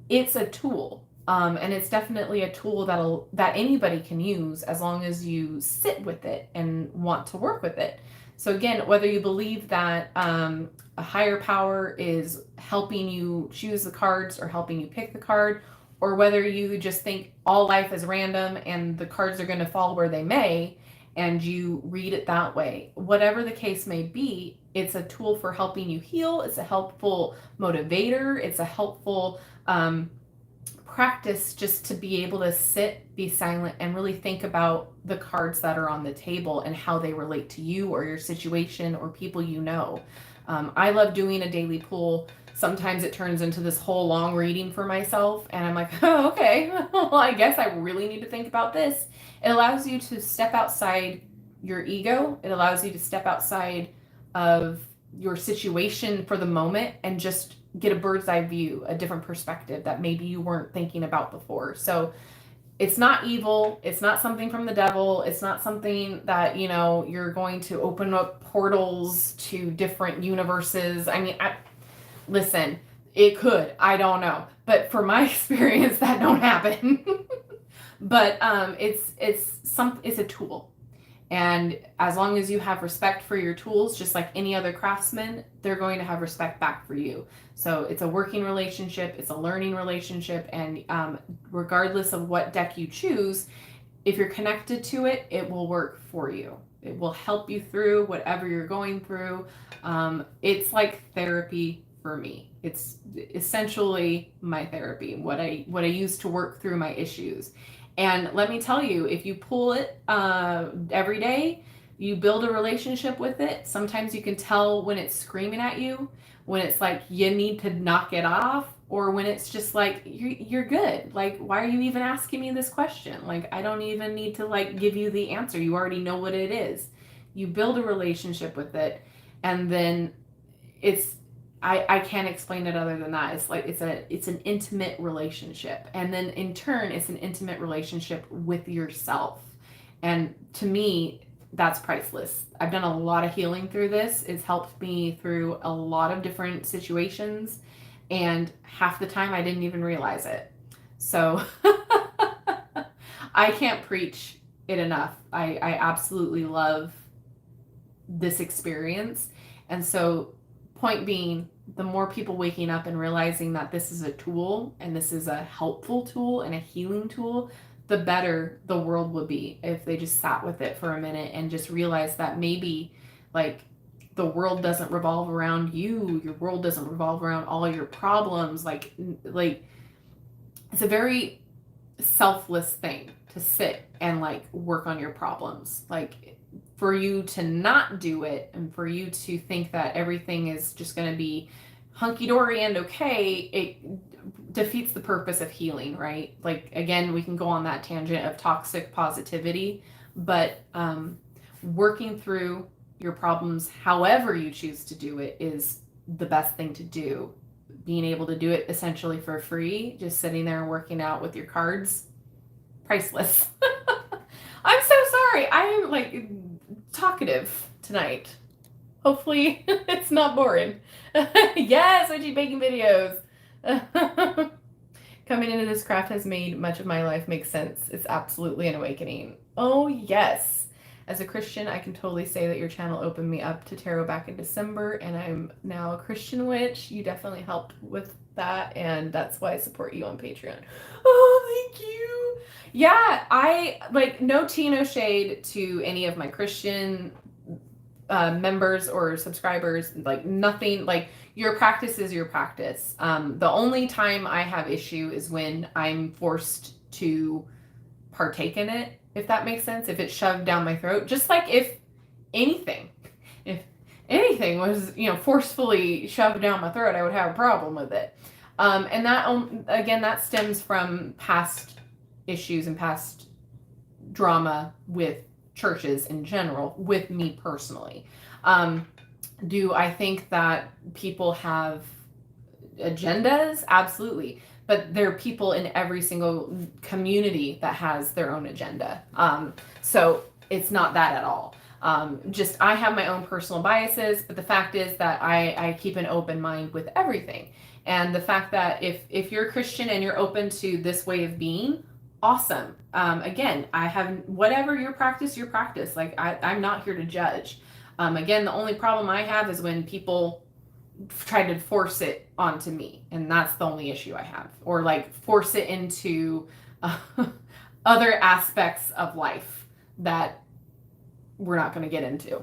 It's a tool. And it's definitely a tool that anybody can use as long as you sit with it and want to work with it. So again, whether you believe that a higher power is helping you choose the cards or helping you pick the card, or whether you just think all life is random and the cards are going to fall where they may, and you read it that way. Whatever the case may be, it's a tool for helping you heal. It's a helpful motivator. It's a helpful practice just to be able to sit, be silent, and really think about the cards that are on the table and how they relate to you or your situation or people you know. I love doing a daily pull. Sometimes it turns into this whole long reading for myself, and I'm like, oh, okay, well, I guess I really need to think about this. It allows you to step outside your ego. It allows you to step outside of your situation for the moment and just get a bird's eye view, a different perspective that maybe you weren't thinking about before. So it's not evil. It's not something from the devil. It's not something that, you're going to open up portals to different universes. I mean, listen, it could. I don't know. But for my experience, that don't happen. But it's a tool. And as long as you have respect for your tools, just like any other craftsman, they're going to have respect back for you. So it's a working relationship, it's a learning relationship, and regardless of what deck you choose, if you're connected to it, it will work for you. It will help you through whatever you're going through. It's like therapy for me. It's essentially my therapy, what I use to work through my issues. And let me tell you, if you pull it every day, you build a relationship with it. Sometimes you can tell when it's screaming at you, when it's like you need to knock it off, or when it's just like you're good. Like, why are you even asking me this question? Like, I don't even need to give you the answer. You already know what it is. You build a relationship with it, and then I can't explain it other than that. It's an intimate relationship. And then in turn, it's an intimate relationship with yourself. And to me, that's priceless. I've done a lot of healing through this. It's helped me through a lot of different situations. And half the time I didn't even realize it. So I can't preach it enough. I absolutely love this experience. And so point being, the more people waking up and realizing that this is a tool and this is a helpful tool and a healing tool, the better the world would be if they just sat with it for a minute and just realized that maybe the world doesn't revolve around you. Your world doesn't revolve around all your problems. Like it's a very selfless thing to sit and work on your problems. For you to not do it and for you to think that everything is just going to be hunky-dory and okay, it defeats the purpose of healing, right? Again, we can go on that tangent of toxic positivity, but working through your problems, however you choose to do it, is the best thing to do. Being able to do it essentially for free, just sitting there and working out with your cards, priceless. I'm so sorry. I am talkative tonight. Hopefully it's not boring. Yes, veggie baking videos. Coming into this craft has made much of my life make sense. It's absolutely an awakening. Oh yes. As a Christian, I can totally say that your channel opened me up to tarot back in December, and I'm now a Christian witch. You definitely helped with that, and that's why I support you on Patreon. Oh, thank you. Yeah, I no tea, no shade to any of my Christian members or subscribers, like nothing, like your practice is your practice. The only time I have issue is when I'm forced to partake in it, if that makes sense. If it's shoved down my throat, just like anything, if anything was, forcefully shoved down my throat, I would have a problem with it. And that, again, that stems from past issues and past drama with churches in general, with me personally. Do I think that people have agendas? Absolutely. But there are people in every single community that has their own agenda. So it's not that at all. Just I have my own personal biases, but the fact is that I keep an open mind with everything. And the fact that if you're a Christian and you're open to this way of being, awesome. Again, I have whatever your practice. Like I'm not here to judge. Again, the only problem I have is when people try to force it onto me, and that's the only issue I have, or like force it into other aspects of life that we're not going to get into.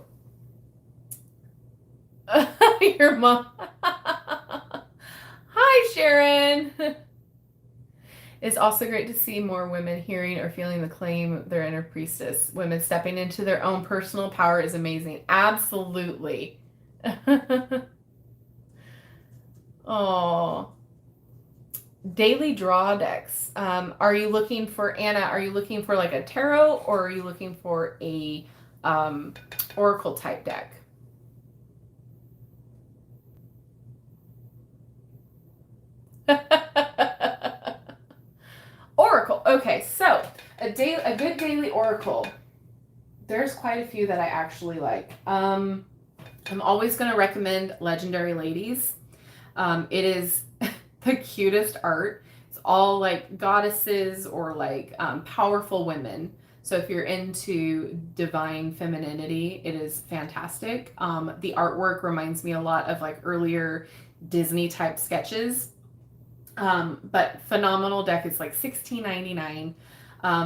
Your mom. Hi, Sharon. It's also great to see more women hearing or feeling the claim their inner priestess. Women stepping into their own personal power is amazing. Absolutely. Oh, daily draw decks. Are you looking for, Anna, are you looking for like a tarot, or are you looking for a oracle type deck? Oracle. Okay, so a good daily oracle. There's quite a few that I actually like. I'm always going to recommend Legendary Ladies. It is the cutest art. It's all like goddesses or like powerful women. So if you're into divine femininity, it is fantastic. The artwork reminds me a lot of like earlier Disney type sketches. But phenomenal deck. It's like $16.99.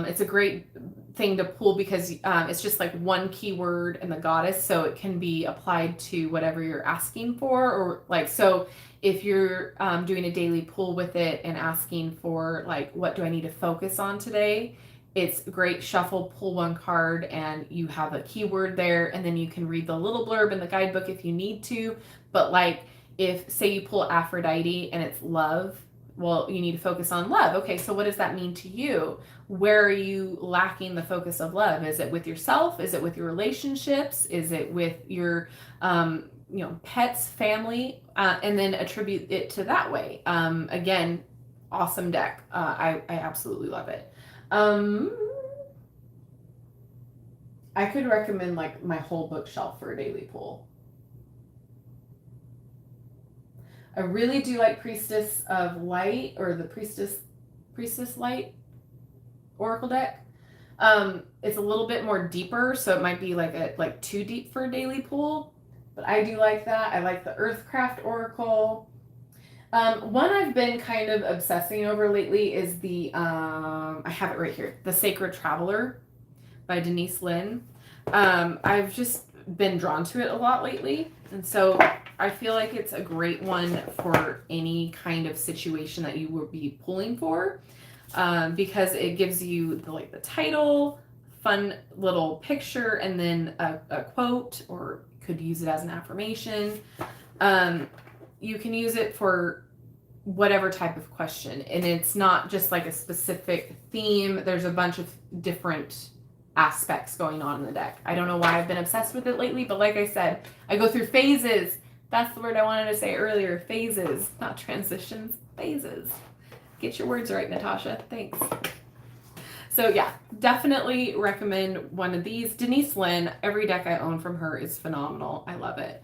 It's a great thing to pull because it's just like one keyword and the goddess, so it can be applied to whatever you're asking for, or like, so if you're doing a daily pull with it and asking for like, what do I need to focus on today? It's great. Shuffle, pull one card, and you have a keyword there, and then you can read the little blurb in the guidebook if you need to. But like, if say you pull Aphrodite and it's love, well, you need to focus on love. Okay, so what does that mean to you? Where are you lacking the focus of love? Is it with yourself? Is it with your relationships? Is it with your, pets, family? And then attribute it to that way. Again, awesome deck. I absolutely love it. I could recommend like my whole bookshelf for a daily pull. I really do like Priestess of Light, or the Priestess Light Oracle deck. It's a little bit more deeper, so it might be like too deep for a daily pull, but I do like that. I like the Earthcraft Oracle. One I've been kind of obsessing over lately is the I have it right here, the Sacred Traveler by Denise Lynn. I've just been drawn to it a lot lately, and so I feel like it's a great one for any kind of situation that you would be pulling for, because it gives you the title, fun little picture, and then a quote, or could use it as an affirmation. You can use it for whatever type of question, and it's not just like a specific theme. There's a bunch of different aspects going on in the deck. I don't know why I've been obsessed with it lately, but like I said, I go through phases. That's the word I wanted to say earlier. Phases, not transitions, phases. Get your words right, Natasha. Thanks. So yeah, definitely recommend one of these. Denise Lynn, every deck I own from her is phenomenal. I love it.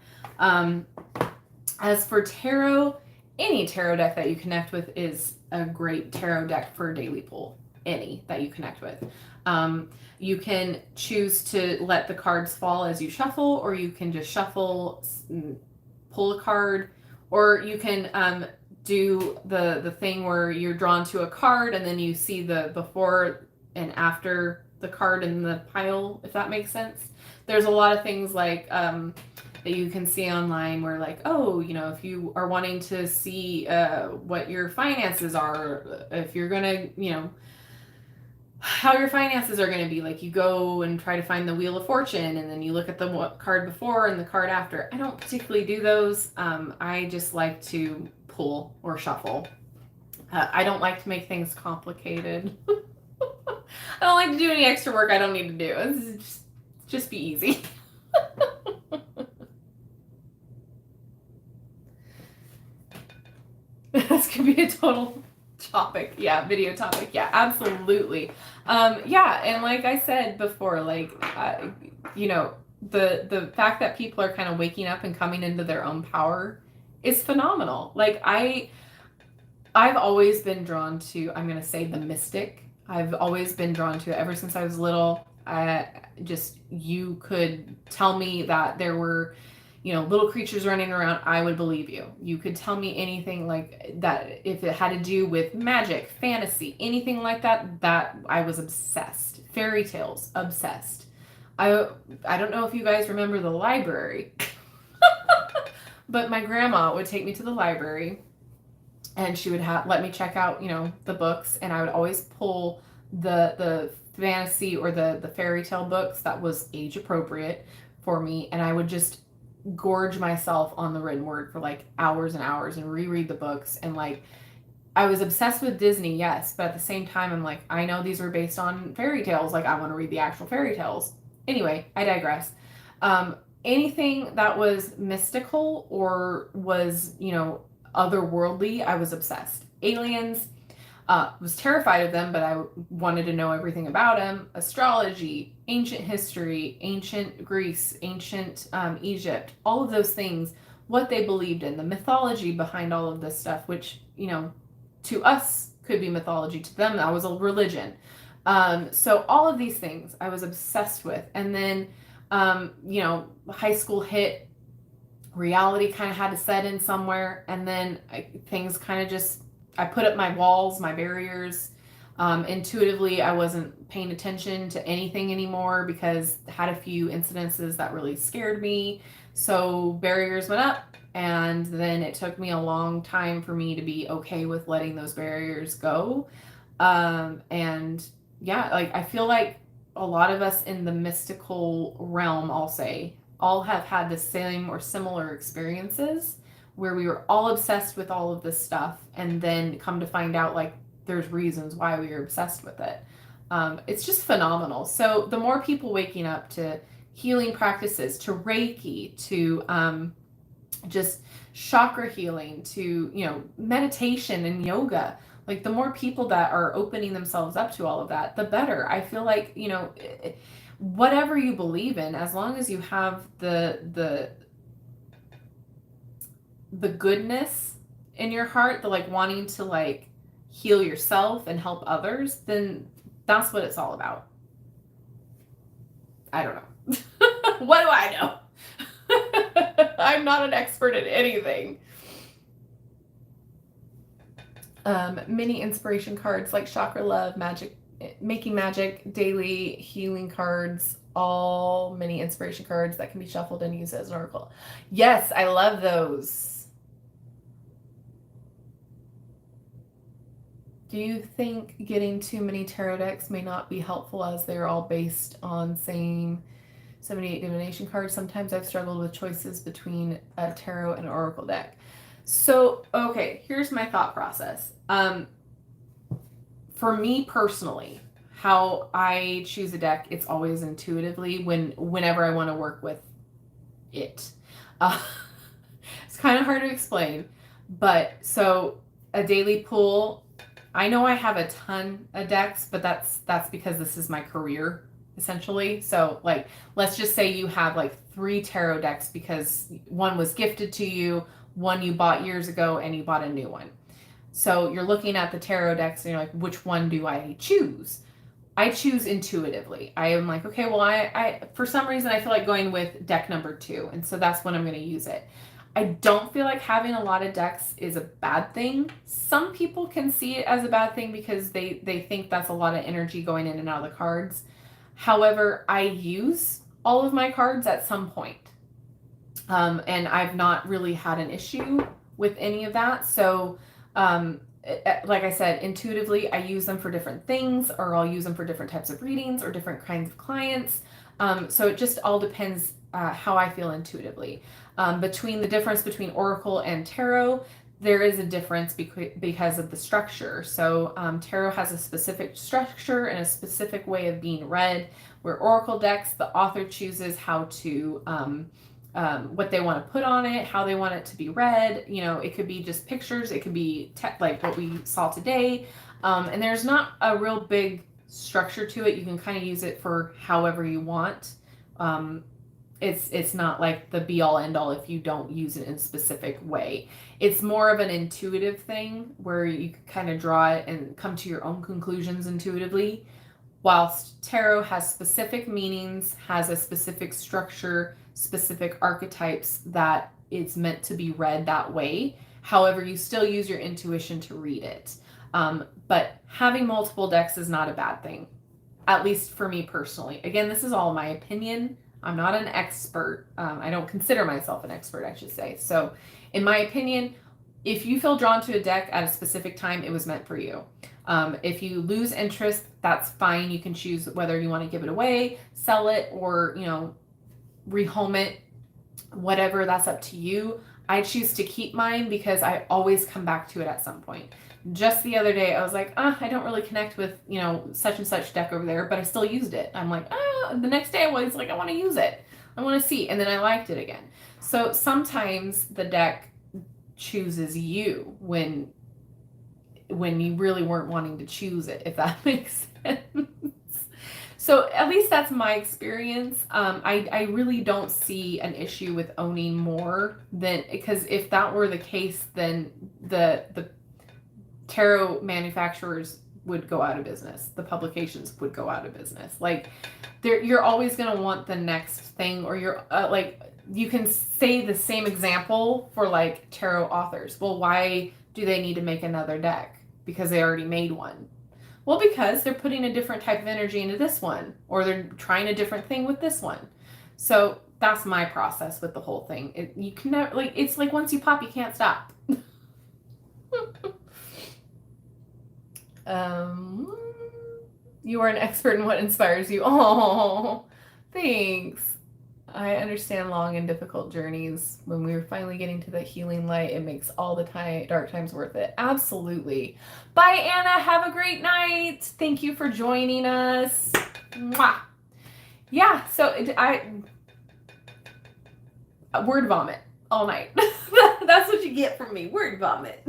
As for tarot, any tarot deck that you connect with is a great tarot deck for a daily pull. Any that you connect with. You can choose to let the cards fall as you shuffle, or you can just shuffle, pull a card, or you can do the thing where you're drawn to a card and then you see the before and after the card in the pile, if that makes sense. there's a lot of things like that you can see online where like, oh, you know, if you are wanting to see what your finances are, if you're gonna, you know, how your finances are going to be, like you go and try to find the Wheel of Fortune and then you look at the card before and the card after. I don't particularly do those. I just like to pull or shuffle. I don't like to make things complicated. I don't like to do any extra work I don't need to do. It's just be easy. This could be a total topic. Yeah, video topic. Yeah, absolutely. Yeah, and like I said before, like, you know, the fact that people are kind of waking up and coming into their own power is phenomenal. Like, I've always been drawn to, I'm going to say, the mystic. I've always been drawn to it ever since I was little. You could tell me that there were, you know, little creatures running around, I would believe you. You could tell me anything like that, if it had to do with magic, fantasy, anything like that, that I was obsessed. Fairy tales, obsessed. I don't know if you guys remember the library, but my grandma would take me to the library and she would let me check out, you know, the books, and I would always pull the fantasy or the fairy tale books that was age appropriate for me, and I would just gorge myself on the written word for like hours and hours and reread the books. And like, I was obsessed with Disney, yes, but at the same time I'm like, I know these were based on fairy tales, like I want to read the actual fairy tales. Anyway, I digress. Anything that was mystical or was, you know, otherworldly, I was obsessed. Aliens, was terrified of them, but I wanted to know everything about them. Astrology, ancient history, ancient Greece, ancient Egypt, all of those things, what they believed in, the mythology behind all of this stuff, which, you know, to us could be mythology, to them that was a religion. So all of these things I was obsessed with. And then, you know, high school hit, reality kind of had to set in somewhere, and then things kind of just, I put up my walls, my barriers. Intuitively, I wasn't paying attention to anything anymore because I had a few incidences that really scared me. So barriers went up, and then it took me a long time for me to be okay with letting those barriers go. And yeah, like I feel like a lot of us in the mystical realm, I'll say, all have had the same or similar experiences where we were all obsessed with all of this stuff, and then come to find out like there's reasons why we were obsessed with it. It's just phenomenal. So the more people waking up to healing practices, to Reiki, to just chakra healing, to, you know, meditation and yoga, like the more people that are opening themselves up to all of that, the better. I feel like, you know, whatever you believe in, as long as you have the goodness in your heart, the like wanting to like heal yourself and help others, then that's what it's all about. I don't know. What do I know? I'm not an expert at anything. Mini inspiration cards like chakra love, magic, making magic, daily healing cards, all mini inspiration cards that can be shuffled and used as an oracle. Yes, I love those. Do you think getting too many tarot decks may not be helpful as they're all based on same 78 divination cards? Sometimes I've struggled with choices between a tarot and oracle deck. So, okay, here's my thought process. For me personally, how I choose a deck, it's always intuitively whenever I want to work with it. It's kind of hard to explain, but so a daily pull, I know I have a ton of decks, but that's because this is my career essentially. So like, let's just say you have like 3 tarot decks because one was gifted to you, one you bought years ago, and you bought a new one. So you're looking at the tarot decks and you're like, which one do I choose? I choose intuitively. I am like, okay, well, I for some reason I feel like going with deck number 2, and so that's when I'm going to use it. I don't feel like having a lot of decks is a bad thing. Some people can see it as a bad thing because they think that's a lot of energy going in and out of the cards. However, I use all of my cards at some point. And I've not really had an issue with any of that. So, like I said, intuitively, I use them for different things, or I'll use them for different types of readings or different kinds of clients. So it just all depends how I feel intuitively. Between the difference between Oracle and Tarot, there is a difference because of the structure. So Tarot has a specific structure and a specific way of being read, where Oracle decks, the author chooses how to what they want to put on it, how they want it to be read. You know, it could be just pictures, it could be like what we saw today. And there's not a real big structure to it. You can kind of use it for however you want. It's not like the be all end all if you don't use it in a specific way. It's more of an intuitive thing where you kind of draw it and come to your own conclusions intuitively. Whilst tarot has specific meanings, has a specific structure, specific archetypes that it's meant to be read that way. However, you still use your intuition to read it. But having multiple decks is not a bad thing, at least for me personally. Again, this is all my opinion. I'm not an expert. I don't consider myself an expert, I should say. So in my opinion, if you feel drawn to a deck at a specific time, it was meant for you. If you lose interest, that's fine. You can choose whether you want to give it away, sell it, or, you know, rehome it, whatever, that's up to you. I choose to keep mine because I always come back to it at some point. Just the other day, I was like, I don't really connect with, you know, such and such deck over there, but I still used it. I'm like, the next day I was like, I want to use it. I want to see. And then I liked it again. So sometimes the deck chooses you when you really weren't wanting to choose it, if that makes sense. So at least that's my experience. I really don't see an issue with owning more than, because if that were the case, then the tarot manufacturers would go out of business. The publications would go out of business. Like, you're always going to want the next thing, or you're like, you can say the same example for like tarot authors. Well, why do they need to make another deck? Because they already made one. Well, because they're putting a different type of energy into this one, or they're trying a different thing with this one. So that's my process with the whole thing. You can never, like, it's like once you pop, you can't stop. You are an expert in what inspires you. Oh, thanks. I understand long and difficult journeys. When we were finally getting to the healing light, it makes all the dark times worth it. Absolutely. Bye, Anna. Have a great night. Thank you for joining us. Mwah. Yeah, so word vomit all night. That's what you get from me. Word vomit.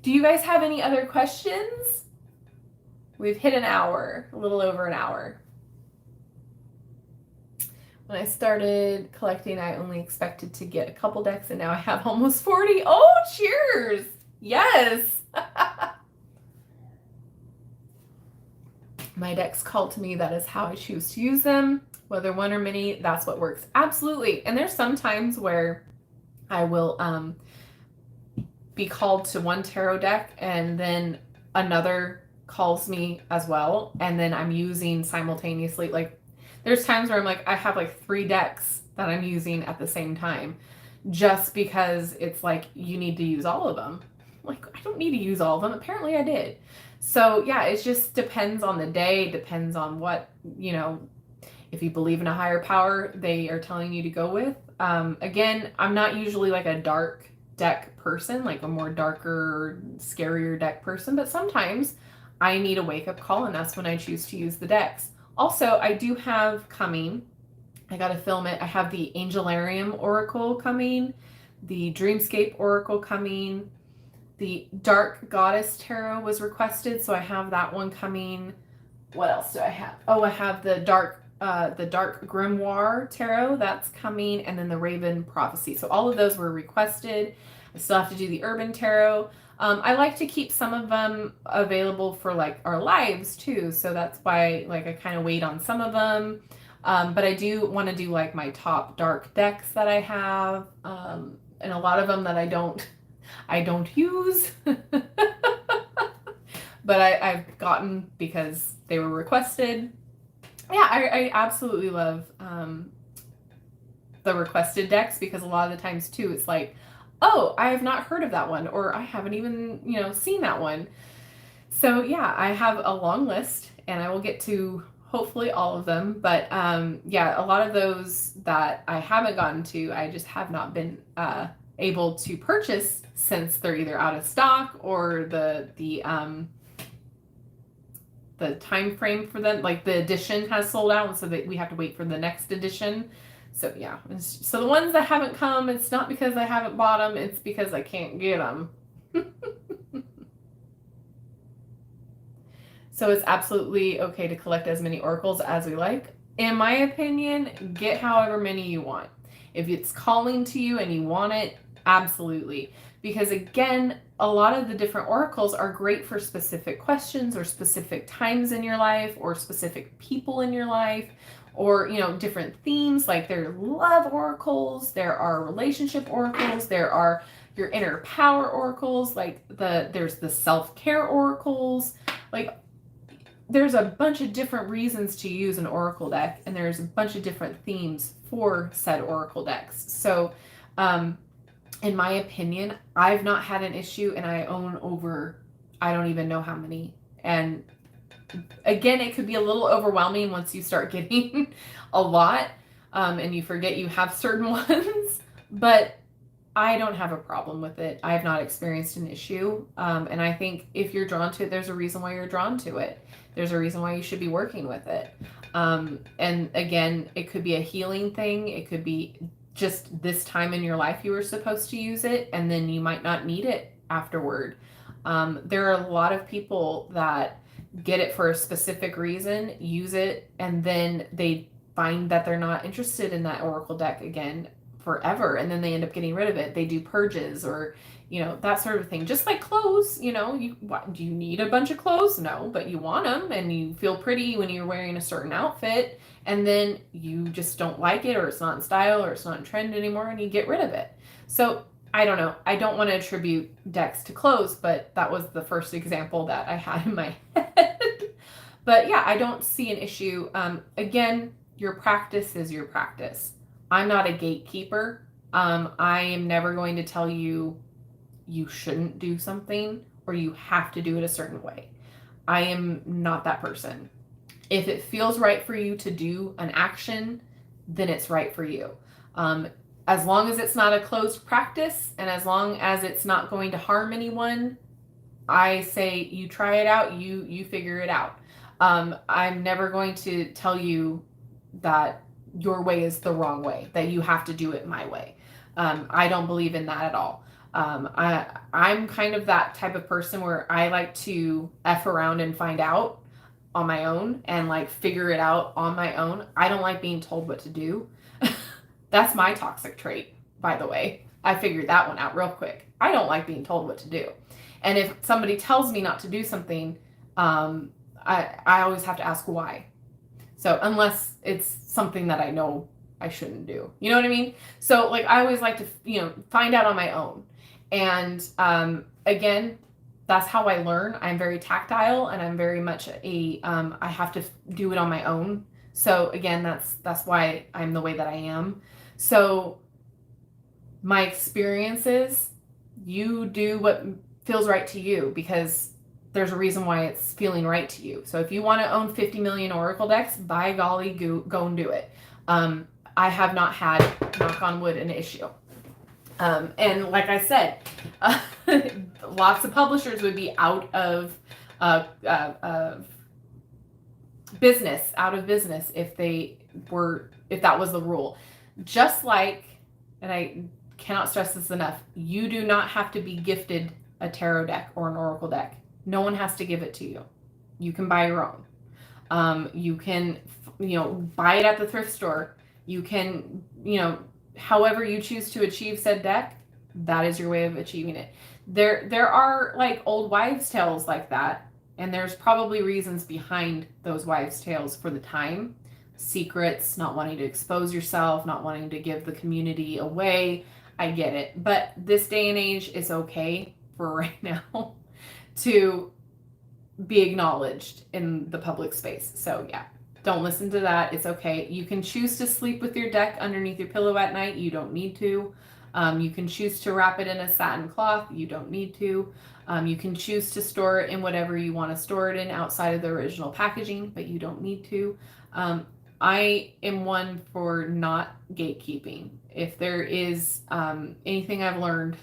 Do you guys have any other questions? We've hit an hour, a little over an hour. When I started collecting, I only expected to get a couple decks, and now I have almost 40. Oh, cheers! Yes! My decks call to me. That is how I choose to use them. Whether one or many, that's what works. Absolutely. And there's some times where I will be called to one tarot deck, and then another calls me as well, and then I'm using simultaneously. Like, there's times where I'm like, I have like 3 decks that I'm using at the same time, just because it's like, you need to use all of them. Like, I don't need to use all of them. Apparently I did. So yeah, it just depends on the day, depends on what, you know, if you believe in a higher power, they are telling you to go with. Again, I'm not usually like a dark deck person, like a more darker, scarier deck person, but sometimes I need a wake-up call, and that's when I choose to use the decks. Also, I do have coming, I got to film it, I have the Angelarium Oracle coming, the Dreamscape Oracle coming, the Dark Goddess Tarot was requested, so I have that one coming. What else do I have? Oh, I have the Dark Grimoire Tarot, that's coming, and then the Raven Prophecy. So all of those were requested. I still have to do the Urban Tarot. I like to keep some of them available for like our lives too, so that's why like I kind of wait on some of them. But I do want to do like my top dark decks that I have, and a lot of them that I don't use, but I've gotten because they were requested. Yeah, I absolutely love the requested decks, because a lot of the times too, it's like, oh, I have not heard of that one, or I haven't even, seen that one. So yeah, I have a long list, and I will get to hopefully all of them. But yeah, a lot of those that I haven't gotten to, I just have not been able to purchase, since they're either out of stock, or the time frame for them, like the edition has sold out, and so that we have to wait for the next edition. So yeah, so the ones that haven't come, it's not because I haven't bought them, it's because I can't get them. So it's absolutely okay to collect as many oracles as we like. In my opinion, get however many you want. If it's calling to you and you want it, absolutely. Because again, a lot of the different oracles are great for specific questions, or specific times in your life, or specific people in your life, or different themes. Like there are love oracles, there are relationship oracles, there are your inner power oracles, like there's the self-care oracles. Like there's a bunch of different reasons to use an oracle deck, and there's a bunch of different themes for said oracle decks. So in my opinion, I've not had an issue, and I own over, I don't even know how many. And again, it could be a little overwhelming once you start getting a lot, and you forget you have certain ones, but I don't have a problem with it. I have not experienced an issue. And I think if you're drawn to it, there's a reason why you're drawn to it. There's a reason why you should be working with it. And again, it could be a healing thing. It could be just this time in your life you were supposed to use it, and then you might not need it afterward. There are a lot of people that get it for a specific reason, use it, and then they find that they're not interested in that oracle deck again forever, and then they end up getting rid of it. They do purges, or that sort of thing. Just like clothes, do you need a bunch of clothes? No, but you want them, and you feel pretty when you're wearing a certain outfit, and then you just don't like it, or it's not in style, or it's not in trend anymore, and you get rid of it. So I don't know. I don't want to attribute decks to clothes, but that was the first example that I had in my head. But yeah, I don't see an issue. Again, your practice is your practice. I'm not a gatekeeper. I am never going to tell you you shouldn't do something, or you have to do it a certain way. I am not that person. If it feels right for you to do an action, then it's right for you. As long as it's not a closed practice, and as long as it's not going to harm anyone, I say you try it out, you figure it out. I'm never going to tell you that your way is the wrong way, that you have to do it my way. I don't believe in that at all. I'm kind of that type of person where I like to F around and find out on my own, and like figure it out on my own. I don't like being told what to do. That's my toxic trait, by the way. I figured that one out real quick. I don't like being told what to do. And if somebody tells me not to do something, I always have to ask why. So unless it's something that I know I shouldn't do, you know what I mean? So like I always like to, find out on my own. And again, that's how I learn. I'm very tactile, and I'm very much I have to do it on my own. So again, that's why I'm the way that I am. So my experiences, you do what feels right to you, because there's a reason why it's feeling right to you. So if you want to own 50 million oracle decks, by golly, go and do it. I have not had, knock on wood, an issue. And like I said, lots of publishers would be out of business if that was the rule. Just like, and I cannot stress this enough, you do not have to be gifted a tarot deck or an oracle deck. No one has to give it to you. You can buy your own. You can, buy it at the thrift store. You can, however you choose to achieve said deck, that is your way of achieving it. There are like old wives' tales like that, and there's probably reasons behind those wives' tales for the time. Secrets, not wanting to expose yourself, not wanting to give the community away. I get it. But this day and age is okay for right now to be acknowledged in the public space. So yeah. Don't listen to that. It's okay. You can choose to sleep with your deck underneath your pillow at night. You don't need to. You can choose to wrap it in a satin cloth. You don't need to. You can choose to store it in whatever you want to store it in outside of the original packaging, but you don't need to. I am one for not gatekeeping. If there is anything I've learned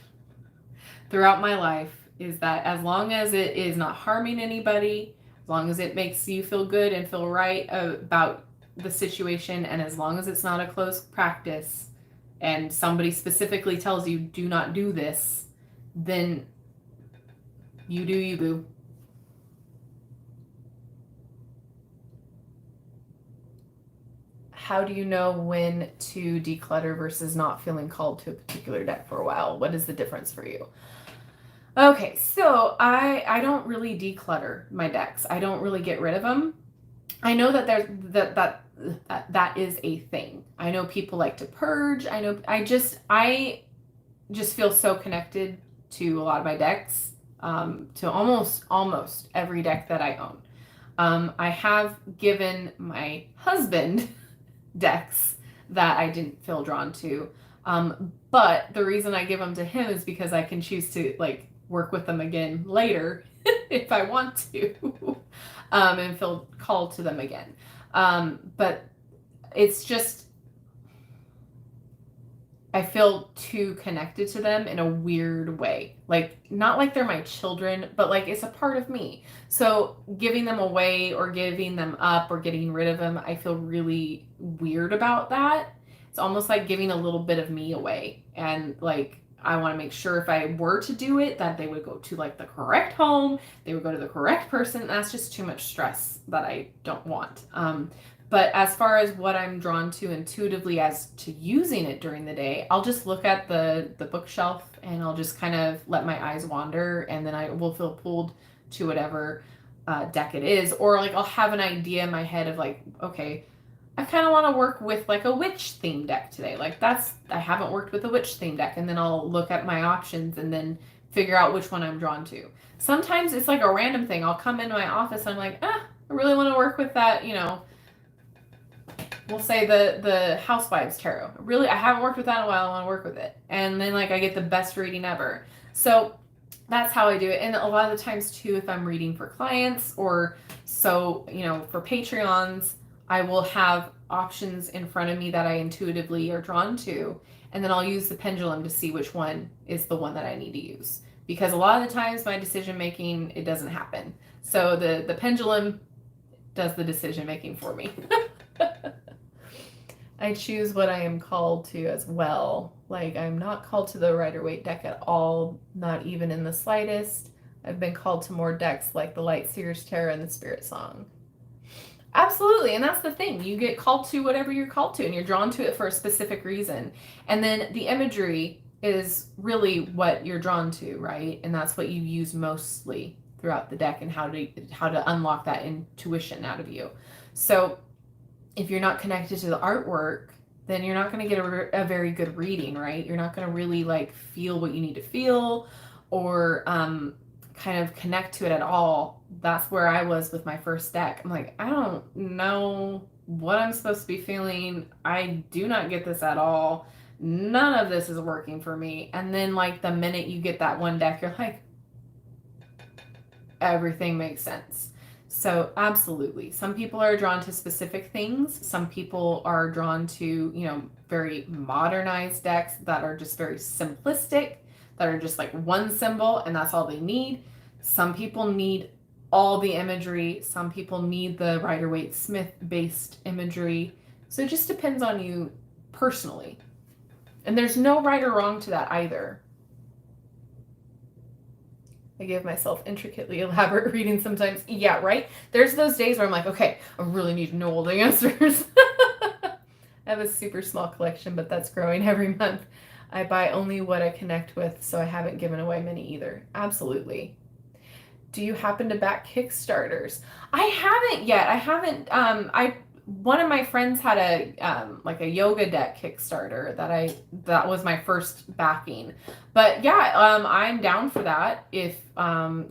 throughout my life, is that as long as it is not harming anybody, as long as it makes you feel good and feel right about the situation, and as long as it's not a closed practice and somebody specifically tells you do not do this, then you do you, boo. How do you know when to declutter versus not feeling called to a particular deck for a while? What is the difference for you? Okay, so I don't really declutter my decks. I don't really get rid of them. I know that that is a thing. I know people like to purge. I just feel so connected to a lot of my decks, to almost every deck that I own. I have given my husband decks that I didn't feel drawn to. But the reason I give them to him is because I can choose to like work with them again later if I want to, and feel called to them again. But it's just, I feel too connected to them in a weird way. Like, not like they're my children, but like it's a part of me. So giving them away or giving them up or getting rid of them, I feel really weird about that. It's almost like giving a little bit of me away. And like, I want to make sure if I were to do it, that they would go to like the correct home, they would go to the correct person. That's just too much stress that I don't want. But as far as what I'm drawn to intuitively as to using it during the day, I'll just look at the bookshelf and I'll just kind of let my eyes wander, and then I will feel pulled to whatever deck it is. Or like I'll have an idea in my head of like, okay, I kind of want to work with like a witch theme deck today. Like I haven't worked with a witch theme deck, and then I'll look at my options and then figure out which one I'm drawn to. Sometimes it's like a random thing. I'll come into my office and I'm like, I really want to work with that, we'll say the Housewives Tarot. Really, I haven't worked with that in a while. I want to work with it. And then like I get the best reading ever. So that's how I do it. And a lot of the times too, if I'm reading for clients or so, for Patreons, I will have options in front of me that I intuitively are drawn to. And then I'll use the pendulum to see which one is the one that I need to use. Because a lot of the times my decision making, it doesn't happen. So the pendulum does the decision making for me. I choose what I am called to as well. Like, I'm not called to the Rider-Waite deck at all, not even in the slightest. I've been called to more decks like the Light Seer's Tarot and the Spirit Song. Absolutely, and that's the thing. You get called to whatever you're called to, and you're drawn to it for a specific reason. And then the imagery is really what you're drawn to, right? And that's what you use mostly throughout the deck, and how to unlock that intuition out of you. So if you're not connected to the artwork, then you're not going to get a very good reading, right? You're not going to really like feel what you need to feel, or kind of connect to it at all. That's where I was with my first deck. I'm like, I don't know what I'm supposed to be feeling. I do not get this at all. None of this is working for me. And then like the minute you get that one deck, you're like, everything makes sense. So absolutely. Some people are drawn to specific things. Some people are drawn to, very modernized decks that are just very simplistic, that are just like one symbol and that's all they need. Some people need all the imagery. Some people need the Rider-Waite Smith based imagery. So it just depends on you personally. And there's no right or wrong to that either. I give myself intricately elaborate readings sometimes. Yeah, right? There's those days where I'm like, okay, I really need to know all the answers. I have a super small collection, but that's growing every month. I buy only what I connect with, so I haven't given away many either. Absolutely. Do you happen to back Kickstarters? I haven't yet. I haven't. I one of my friends had like a yoga deck Kickstarter that was my first backing. But yeah, I'm down for that. If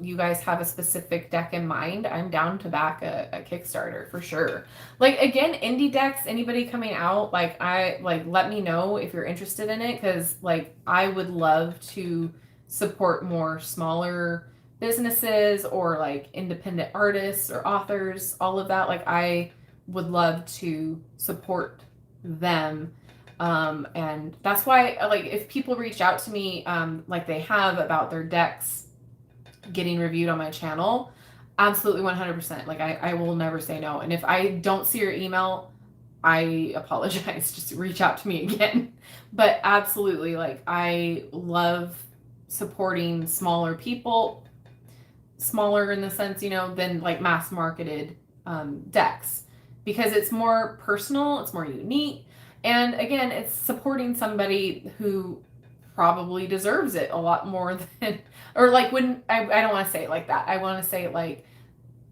you guys have a specific deck in mind, I'm down to back a Kickstarter for sure. Like again, indie decks, anybody coming out, let me know if you're interested in it, because like I would love to support more smaller businesses or like independent artists or authors, all of that. Like I would love to support them. And that's why, like, if people reach out to me, like they have, about their decks getting reviewed on my channel, absolutely 100%. Like, I will never say no. And if I don't see your email, I apologize. Just reach out to me again. But absolutely, like, I love supporting smaller people, smaller in the sense, than like mass marketed decks, because it's more personal, it's more unique, and again, it's supporting somebody who probably deserves it a lot more than, or like, when I don't want to say it like that. I want to say it like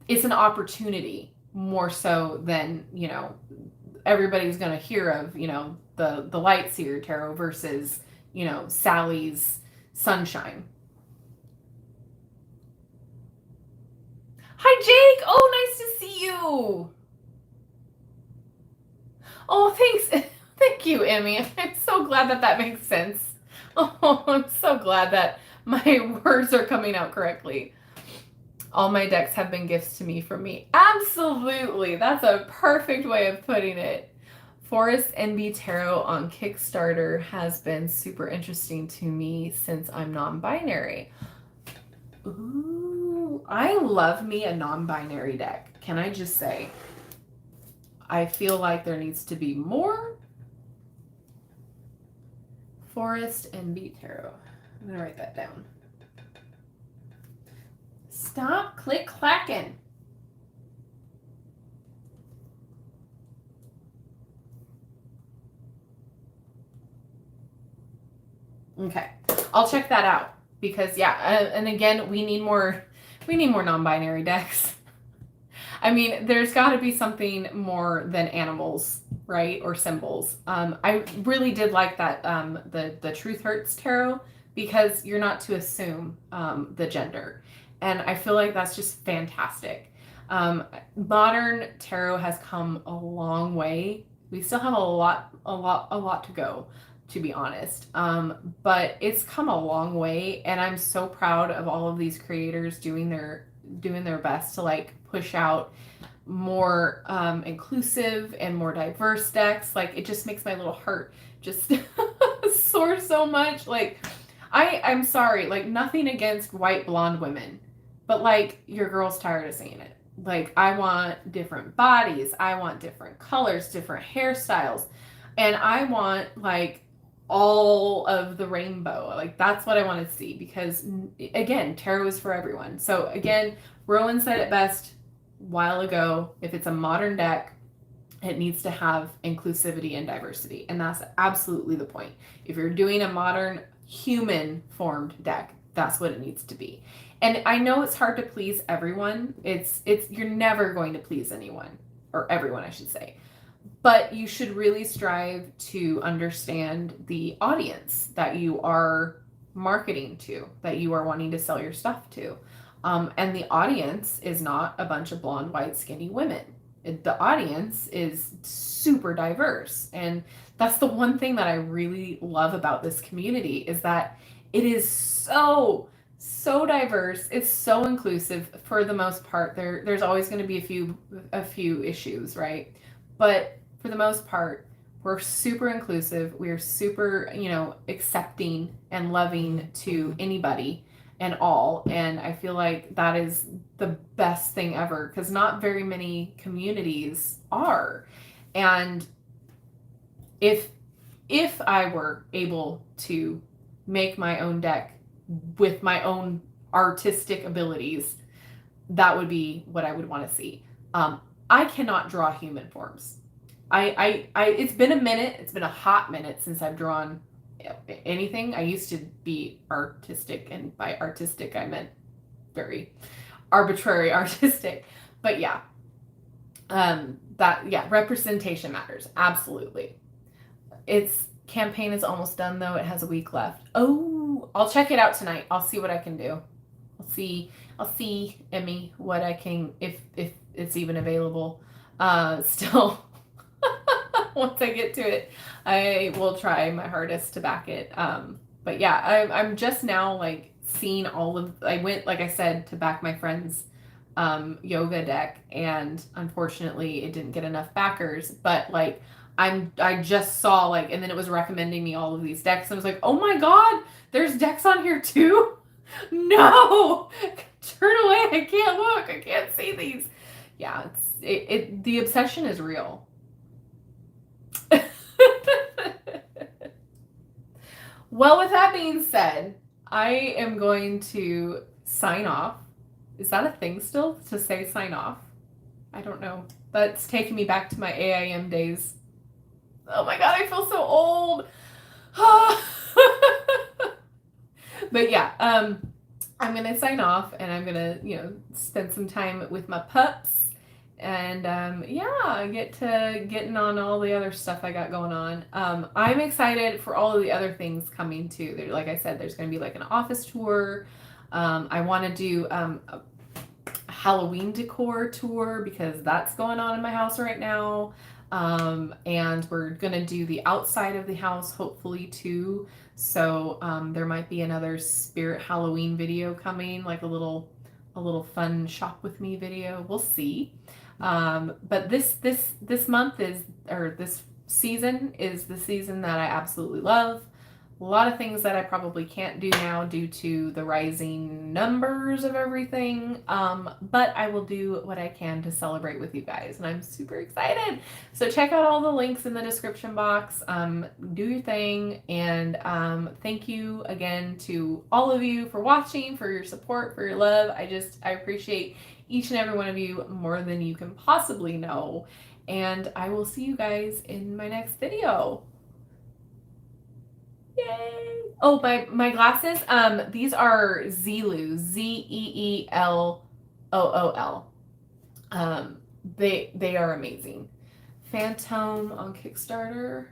it's an opportunity more so than, everybody's going to hear of, the Lightseer Tarot versus, Sally's Sunshine. Hi, Jake. Oh, nice to see you. Oh, thanks. Thank you, Emmy. I'm so glad that makes sense. Oh, I'm so glad that my words are coming out correctly. All my decks have been gifts to me from me. Absolutely. That's a perfect way of putting it. Forest NB Tarot on Kickstarter has been super interesting to me since I'm non-binary. Ooh, I love me a non-binary deck. Can I just say? I feel like there needs to be more. Forest NB Tarot. I'm going to write that down. Stop click-clacking. Okay, I'll check that out, because yeah, and again, we need more non-binary decks. I mean, there's got to be something more than animals, right? Or symbols. I really did like that, the Truth Hurts Tarot, because you're not to assume the gender. And I feel like that's just fantastic. Modern tarot has come a long way. We still have a lot to go, to be honest. But it's come a long way, and I'm so proud of all of these creators doing their best to like push out more inclusive and more diverse decks. Like, it just makes my little heart just soar so much. Like, I'm sorry, like, nothing against white blonde women, but like, your girl's tired of seeing it. Like, I want different bodies, I want different colors, different hairstyles, and I want like all of the rainbow. Like, that's what I want to see, because again, tarot is for everyone. So again, Rowan said it best a while ago. If it's a modern deck, it needs to have inclusivity and diversity, and that's absolutely the point. If you're doing a modern human formed deck, that's what it needs to be. And I know it's hard to please everyone. It's you're never going to please anyone, or everyone, I should say. But you should really strive to understand the audience that you are marketing to, that you are wanting to sell your stuff to. And the audience is not a bunch of blonde, white, skinny women. The audience is super diverse. And that's the one thing that I really love about this community, is that it is so diverse. It's so inclusive for the most part. There's always going to be a few issues, right? But for the most part, we're super inclusive. We're super, accepting and loving to anybody and all. And I feel like that is the best thing ever, because not very many communities are. And if I were able to make my own deck with my own artistic abilities, that would be what I would want to see. I cannot draw human forms. It's been a minute. It's been a hot minute since I've drawn anything. I used to be artistic, and by artistic I meant very arbitrary artistic. But yeah, That, yeah, representation matters. Absolutely. Its campaign is almost done though. It has a week left. Oh, I'll check it out tonight. I'll see what I can do. I'll see, Emmy, what I can, if it's even available. Still, once I get to it, I will try my hardest to back it. But yeah, I'm just now like seeing all of, I went, like I said, to back my friend's yoga deck, and unfortunately it didn't get enough backers, but like I just saw like, and then it was recommending me all of these decks. And I was like, oh my God, there's decks on here too. No, turn away. I can't look. I can't see these. Yeah, the obsession is real. Well, with that being said, I am going to sign off. Is that a thing still to say sign off? I don't know. That's taking me back to my AIM days. Oh my God, I feel so old. But yeah, I'm gonna sign off, and I'm gonna, spend some time with my pups, and yeah, getting on all the other stuff I got going on. I'm excited for all of the other things coming too. There, like I said, there's gonna be like an office tour. I want to do a Halloween decor tour because that's going on in my house right now. And we're gonna do the outside of the house hopefully too. So there might be another spirit Halloween video coming, like a little fun shop with me video. We'll see. But this month is, or this season is the season that I absolutely love. A lot of things that I probably can't do now due to the rising numbers of everything. But I will do what I can to celebrate with you guys, and I'm super excited. So check out all the links in the description box. Do your thing, and thank you again to all of you for watching, for your support, for your love. I appreciate each and every one of you more than you can possibly know. And I will see you guys in my next video. Yay! Oh, my glasses. These are Zeelool, Zeelool. They are amazing. Phantom on Kickstarter.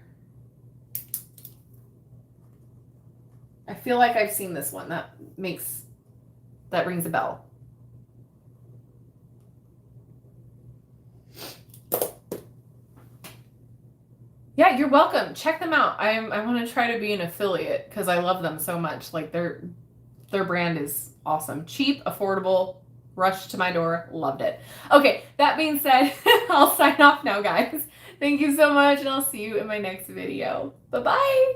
I feel like I've seen this one. That rings a bell. Yeah, you're welcome. Check them out. I want to try to be an affiliate because I love them so much. Like their brand is awesome. Cheap, affordable, rushed to my door. Loved it. Okay, that being said, I'll sign off now, guys. Thank you so much, and I'll see you in my next video. Bye-bye.